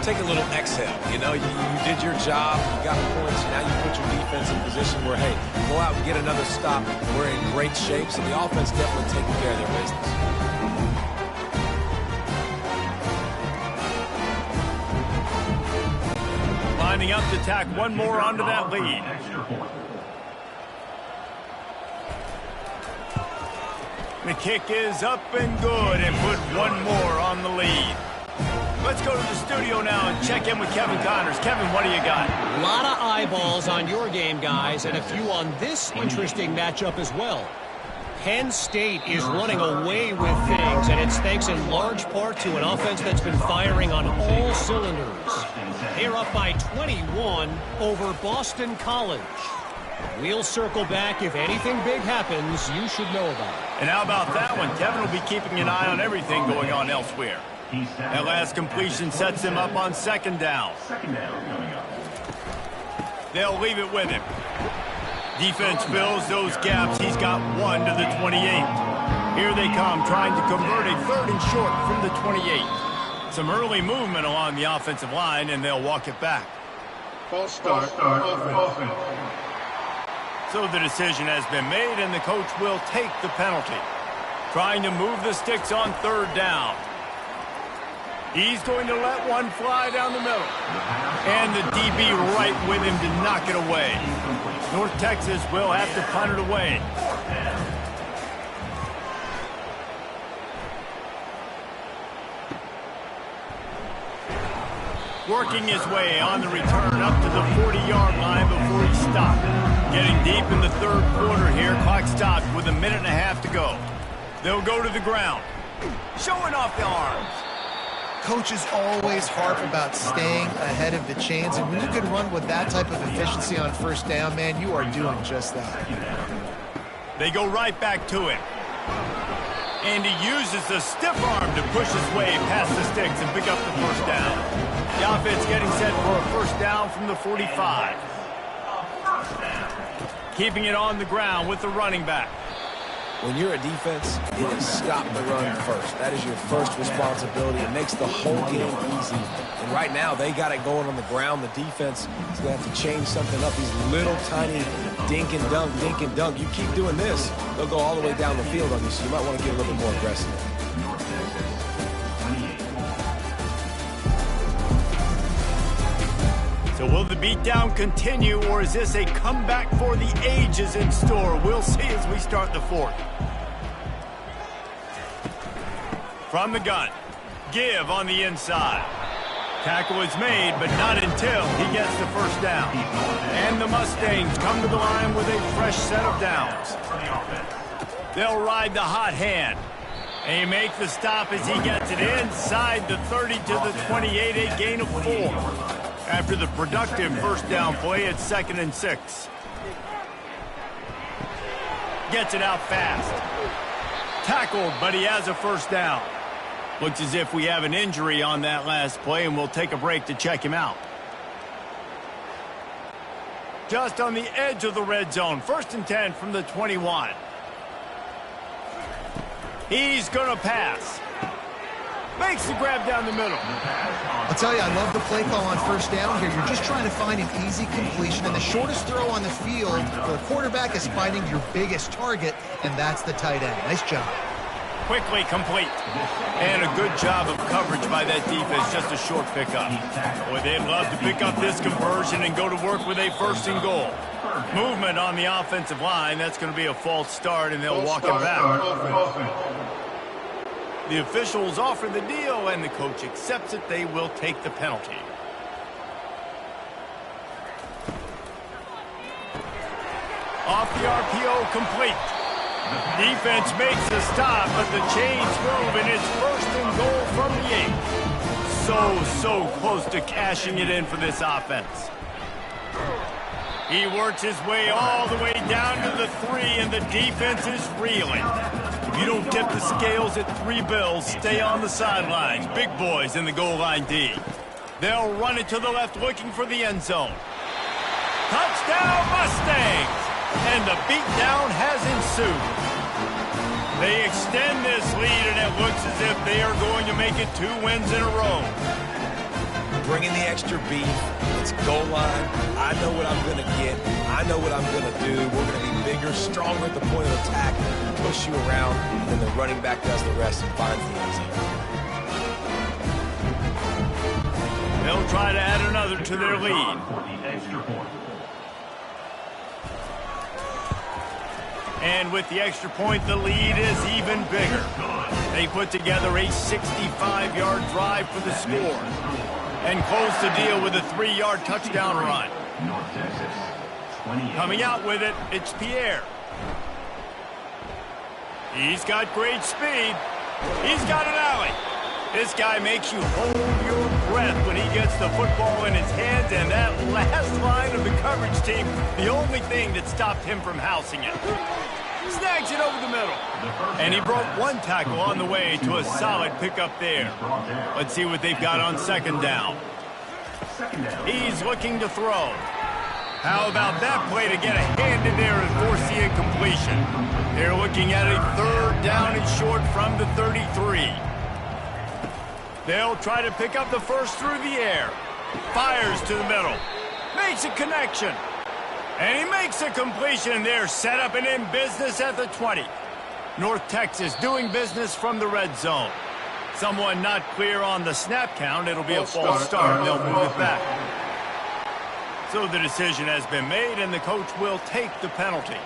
Take a little exhale. You know, you did your job, you got points, now you put your defense in position where, hey, go out and get another stop. We're in great shape, so the offense definitely taking care of their business. Lining up to tack one more onto that lead. The kick is up and good and put one more on the lead. Let's go to the studio now and check in with Kevin Connors. Kevin, what do you got? A lot of eyeballs on your game, guys, and a few on this interesting matchup as well. Penn State is running away with things, and it's thanks in large part to an offense that's been firing on all cylinders. They're up by 21 over Boston College. We'll circle back. If anything big happens, you should know about it. And how about that one? Kevin will be keeping an eye on everything going on elsewhere. That last completion sets him up on 2nd down. 2nd down coming up. They'll leave it with him. Defense fills those gaps. He's got 1 to the 28. Here they come, trying to convert a 3rd and short from the 28. Some early movement along the offensive line, and they'll walk it back. False start. Offense. So the decision has been made, and the coach will take the penalty. Trying to move the sticks on 3rd down. He's going to let one fly down the middle. And the DB right with him to knock it away. North Texas will have to punt it away. Working his way on the return up to the 40-yard line before he stopped. Getting deep in the third quarter here. Clock stopped with a minute and a half to go. They'll go to the ground. Showing off the arms. Coaches always harp about staying ahead of the chains, and when you can run with that type of efficiency on first down, man, you are doing just that. They go right back to it. And he uses the stiff arm to push his way past the sticks and pick up the first down. The offense getting set for a first down from the 45. Keeping it on the ground with the running back. When you're a defense, it is stop the run first. That is your first responsibility. It makes the whole game easy. And right now, they got it going on the ground. The defense is going to have to change something up. These little tiny dink and dunk, dink and dunk. You keep doing this, they'll go all the way down the field on you, so you might want to get a little bit more aggressive. So will the beatdown continue, or is this a comeback for the ages in store? We'll see as we start the fourth. From the gun, give on the inside. Tackle is made, but not until he gets the first down. And the Mustangs come to the line with a fresh set of downs. They'll ride the hot hand. They make the stop as he gets it inside the 30 to the 28, a gain of 4. After the productive first down play, it's 2nd and 6. Gets it out fast. Tackled, but he has a first down. Looks as if we have an injury on that last play, and we'll take a break to check him out. Just on the edge of the red zone. 1st and 10 from the 21. He's going to pass. Makes the grab down the middle. I'll tell you, I love the play call on first down here. You're just trying to find an easy completion, and the shortest throw on the field for the quarterback is finding your biggest target, and that's the tight end. Nice job. Quickly complete. And a good job of coverage by that defense. Just a short pickup. Boy, they'd love to pick up this conversion and go to work with a 1st and goal. Movement on the offensive line. That's going to be a false start, and they'll walk it back. The officials offer the deal, and the coach accepts it. They will take the penalty. Off the RPO, complete. Defense makes the stop, but the chains move, and it's 1st and goal from the 8. So close to cashing it in for this offense. He works his way all the way down to the 3, and the defense is reeling. If you don't tip the scales at 3 bills, stay on the sidelines. Big boys in the goal line D. They'll run it to the left, looking for the end zone. Touchdown, Mustangs! And the beatdown has ensued. They extend this lead, and it looks as if they are going to make it 2 wins in a row. Bringing the extra beef. It's goal line. I know what I'm going to get. I know what I'm going to do. We're going to be bigger, stronger at the point of attack, push you around, and then the running back does the rest and finds the end zone. They'll try to add another to their lead. And with the extra point, the lead is even bigger. They put together a 65-yard drive for the score and close the deal with a 3-yard touchdown run. Coming out with it, it's Pierre. He's got great speed. He's got an alley. This guy makes you hold your breath when he gets the football in his hands, and that last line of the coverage team, the only thing that stopped him from housing it. Snags it over the middle. And he broke 1 tackle on the way to a solid pickup there. Let's see what they've got on 2nd down. He's looking to throw. How about that play to get a hand in there and force the incompletion? They're looking at a 3rd down and short from the 33. They'll try to pick up the first through the air. Fires to the middle. Makes a connection. And he makes a completion. They're set up and in business at the 20. North Texas doing business from the red zone. Someone not clear on the snap count. It'll be a false start. They'll move it back. So the decision has been made, and the coach will take the penalty.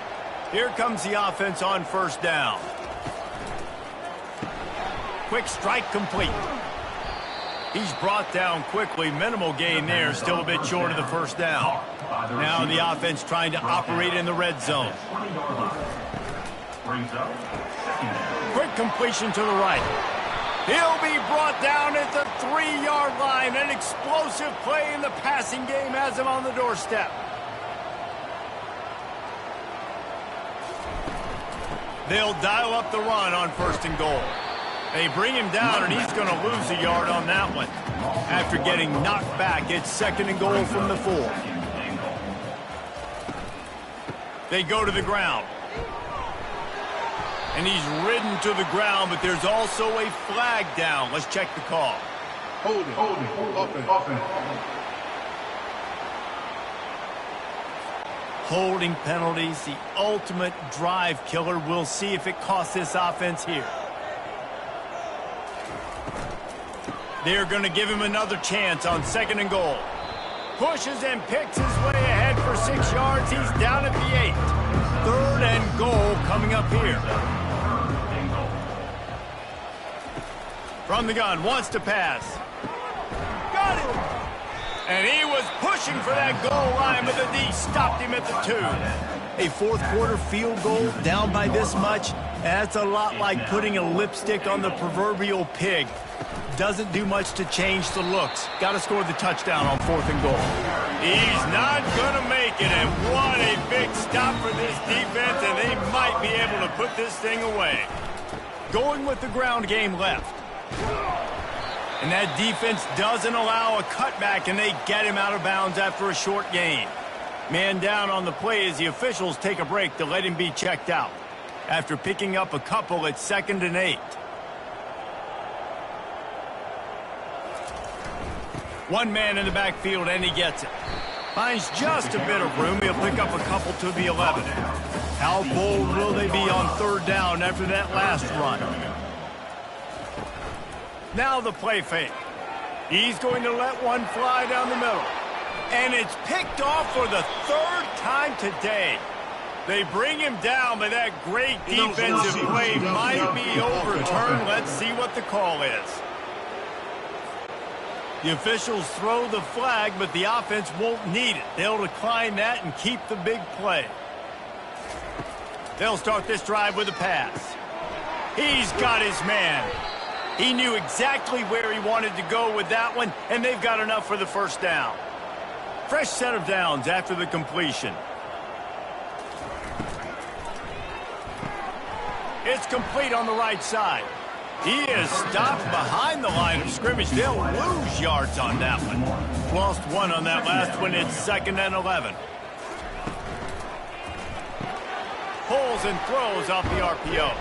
Here comes the offense on 1st down. Quick strike complete. He's brought down quickly. Minimal gain there. Still a bit short of the first down. Now the offense trying to operate in the red zone. Quick completion to the right. He'll be brought down at the 3-yard line. An explosive play in the passing game has him on the doorstep. They'll dial up the run on 1st and goal. They bring him down, and he's going to lose a yard on that one. After getting knocked back, it's 2nd and goal from the 4. They go to the ground. And he's ridden to the ground, but there's also a flag down. Let's check the call. Holding. Offense. Holding penalties, the ultimate drive killer. We'll see if it costs this offense here. They're going to give him another chance on 2nd and goal. Pushes and picks his way ahead for 6 yards. He's down at the 8. 3rd and goal coming up here. From the gun, wants to pass. Got it! And he was pushing for that goal line, but the D stopped him at the 2. A 4th quarter field goal down by this much, that's a lot like putting a lipstick on the proverbial pig. Doesn't do much to change the looks. Got to score the touchdown on 4th and goal. He's not going to make it, and what a big stop for this defense, and they might be able to put this thing away. Going with the ground game left. And that defense doesn't allow a cutback, and they get him out of bounds after a short gain. Man down on the play as the officials take a break to let him be checked out. After picking up a couple, it's 2nd and 8. One man in the backfield, and he gets it. Finds just a bit of room. He'll pick up a couple to the 11. How bold will they be on 3rd down after that last run? Now the play fake. He's going to let one fly down the middle. And it's picked off for the 3rd time today. They bring him down, but that great defensive play might be overturned. Let's see what the call is. The officials throw the flag, but the offense won't need it. They'll decline that and keep the big play. They'll start this drive with a pass. He's got his man. He knew exactly where he wanted to go with that one, and they've got enough for the 1st down. Fresh set of downs after the completion. It's complete on the right side. He is stopped behind the line of scrimmage. They'll lose yards on that one. Lost 1 on that last one. It's 2nd and 11. Pulls and throws off the RPO.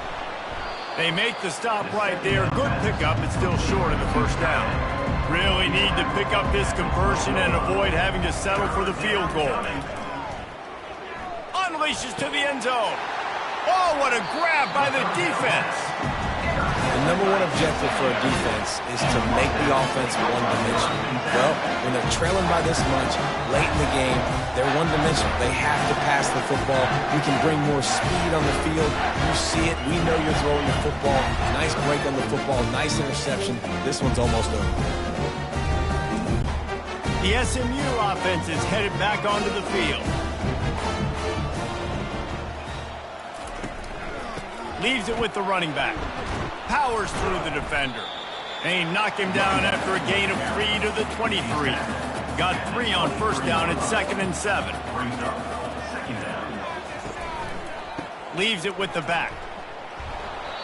They make the stop right there. Good pickup. It's still short of the 1st down. Really need to pick up this conversion and avoid having to settle for the field goal. Unleashes to the end zone. Oh, what a grab by the defense. The number one objective for a defense is to make the offense one-dimensional. Well, when they're trailing by this much, late in the game, they're one-dimensional. They have to pass the football. We can bring more speed on the field. You see it. We know you're throwing the football. Nice break on the football. Nice interception. This one's almost over. The SMU offense is headed back onto the field. Leaves it with the running back. Powers through the defender. They knock him down after a gain of 3 to the 23. Got 3 on 1st down at 2nd and 7. Leaves it with the back.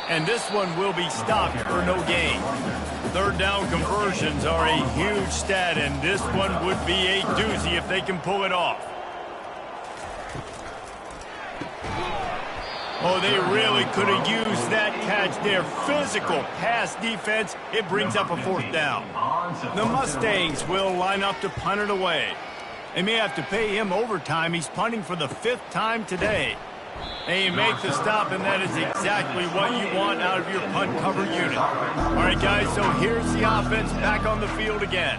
And this one will be stopped for no gain. 3rd down conversions are a huge stat, and this one would be a doozy if they can pull it off. Oh, they really could have used that catch there. Physical pass defense. It brings up a 4th down. The Mustangs will line up to punt it away. They may have to pay him overtime. He's punting for the 5th time today. They make the stop, and that is exactly what you want out of your punt cover unit. All right, guys, so here's the offense back on the field again.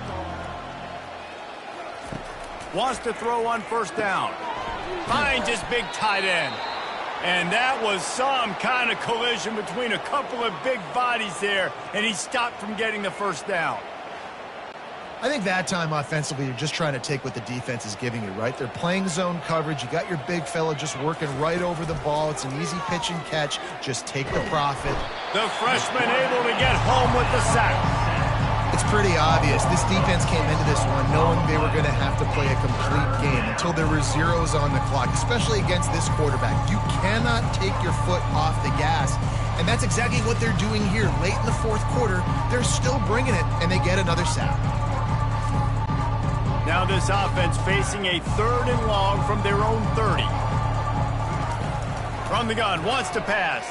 Wants to throw on 1st down. Finds his big tight end. And that was some kind of collision between a couple of big bodies there, and he stopped from getting the 1st down. I think that time offensively, you're just trying to take what the defense is giving you, right? They're playing zone coverage. You got your big fella just working right over the ball. It's an easy pitch and catch. Just take the profit. The freshman able to get home with the sack. It's pretty obvious. This defense came into this one knowing they were going to have to play a complete game until there were zeros on the clock, especially against this quarterback. You cannot take your foot off the gas. And that's exactly what they're doing here. Late in the fourth quarter, they're still bringing it, and they get another sack. Now this offense facing a 3rd and long from their own 30. From the gun, wants to pass.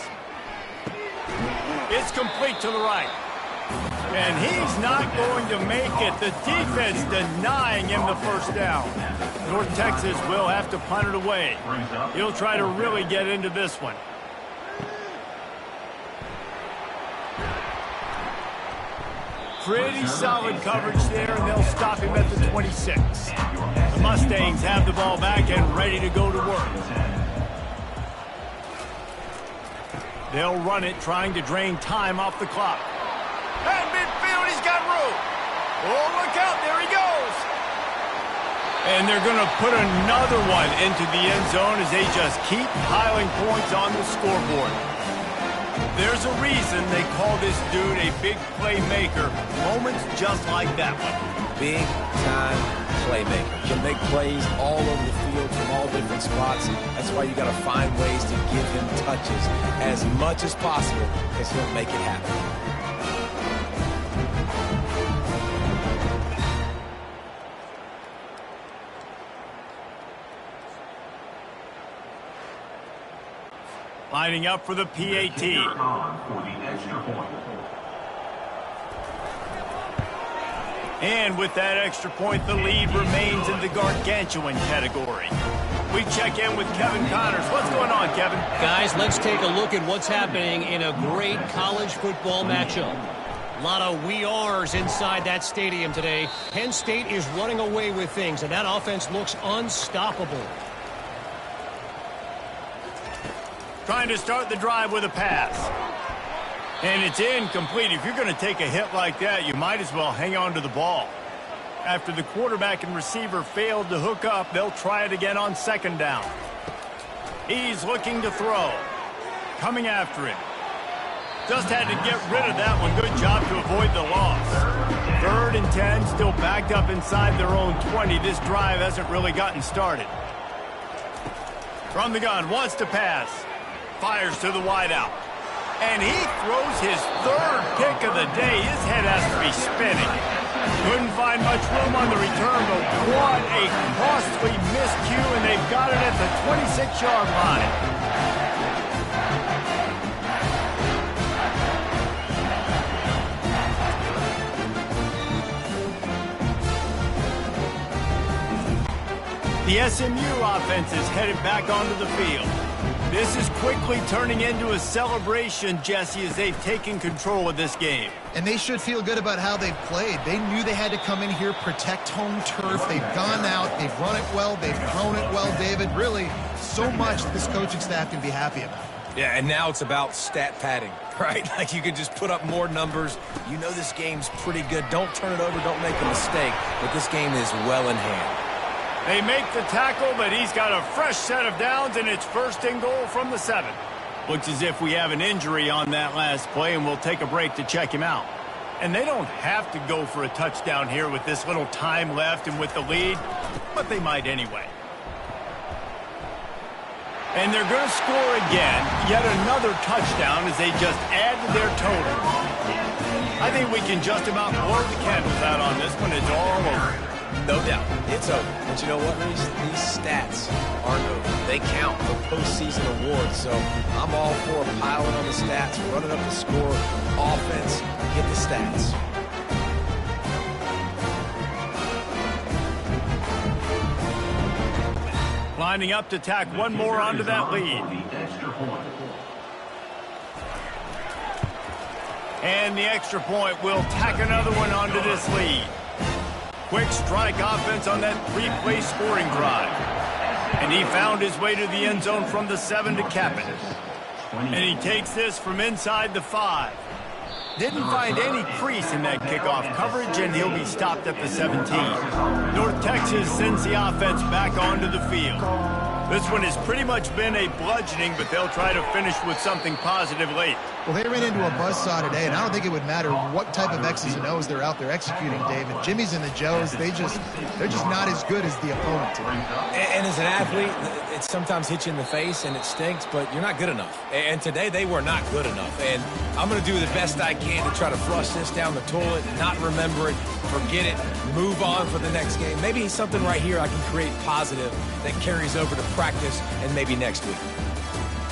It's complete to the right. And he's not going to make it. The defense denying him the first down. North Texas will have to punt it away. He'll try to really get into this one. Pretty solid coverage there, and they'll stop him at the 26. The Mustangs have the ball back and ready to go to work. They'll run it, trying to drain time off the clock. And midfield, he's got room. Oh, look out, there he goes. And they're going to put another one into the end zone as they just keep piling points on the scoreboard. There's a reason they call this dude a big playmaker. Moments just like that one. Big-time playmaker. Can make plays all over the field from all different spots. That's why you got to find ways to give him touches as much as possible, because he'll make it happen. Lining up for the PAT. And with that extra point, the lead remains in the gargantuan category. We check in with Kevin Connors. What's going on, Kevin? Guys, let's take a look at what's happening in a great college football matchup. A lot of we are's inside that stadium today. Penn State is running away with things, and that offense looks unstoppable. Trying to start the drive with a pass. And it's incomplete. If you're going to take a hit like that, you might as well hang on to the ball. After the quarterback and receiver failed to hook up, they'll try it again on 2nd down. He's looking to throw. Coming after him. Just had to get rid of that one. Good job to avoid the loss. 3rd and 10, still backed up inside their own 20. This drive hasn't really gotten started. From the gun, wants to pass. Fires to the wideout. And he throws his 3rd pick of the day. His head has to be spinning. Couldn't find much room on the return, but what a costly miscue, and they've got it at the 26-yard line. The SMU offense is headed back onto the field. This is quickly turning into a celebration, Jesse, as they've taken control of this game. And they should feel good about how they've played. They knew they had to come in here, protect home turf. They've gone out, they've run it well, they've thrown it well, David. Really, so much this coaching staff can be happy about. Yeah, and now it's about stat padding, right? Like you could just put up more numbers. You know this game's pretty good. Don't turn it over, don't make a mistake. But this game is well in hand. They make the tackle, but he's got a fresh set of downs, and it's 1st and goal from the 7. Looks as if we have an injury on that last play, and we'll take a break to check him out. And they don't have to go for a touchdown here with this little time left and with the lead, but they might anyway. And they're going to score again, yet another touchdown as they just add to their total. I think we can just about blow the candles out on this one. It's all over. No doubt. It's over. But you know what, Reese? These stats aren't over. They count for postseason awards. So I'm all for piling on the stats, running up the score, offense, get the stats. Lining up to tack one more onto that lead. And the extra point will tack another one onto this lead. Quick strike offense on that 3-play scoring drive. And he found his way to the end zone from the 7 to cap it. And he takes this from inside the 5. Didn't find any crease in that kickoff coverage, and he'll be stopped at the 17. North Texas sends the offense back onto the field. This one has pretty much been a bludgeoning, but they'll try to finish with something positive late. Well, they ran into a buzzsaw today, and I don't think it would matter what type of X's and O's they're out there executing, David. Jimmy's and the Joes, they're just not as good as the opponent today. And as an athlete, it sometimes hits you in the face and it stinks, but you're not good enough. And today they were not good enough. And I'm going to do the best I can to try to flush this down the toilet, not remember it, forget it, move on for the next game. Maybe something right here I can create positive that carries over to practice and maybe next week.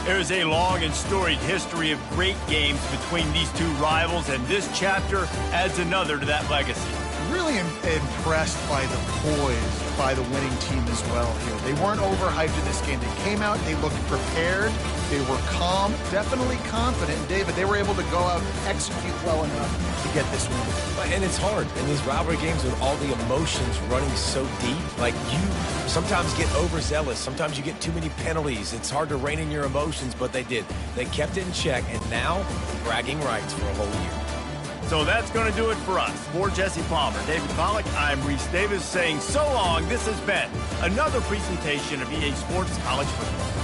There's a long and storied history of great games between these two rivals, and this chapter adds another to that legacy. Really impressed by the poise by the winning team as well here. They weren't overhyped in this game. They came out, they looked prepared, they were calm, definitely confident. And David, they were able to go out and execute well enough to get this win. And it's hard in these rivalry games with all the emotions running so deep. Like, you sometimes get overzealous. Sometimes you get too many penalties. It's hard to rein in your emotions, but they did. They kept it in check, and now bragging rights for a whole year. So that's going to do it for us. For Jesse Palmer, David Pollack, I'm Reese Davis saying so long. This has been another presentation of EA Sports College Football.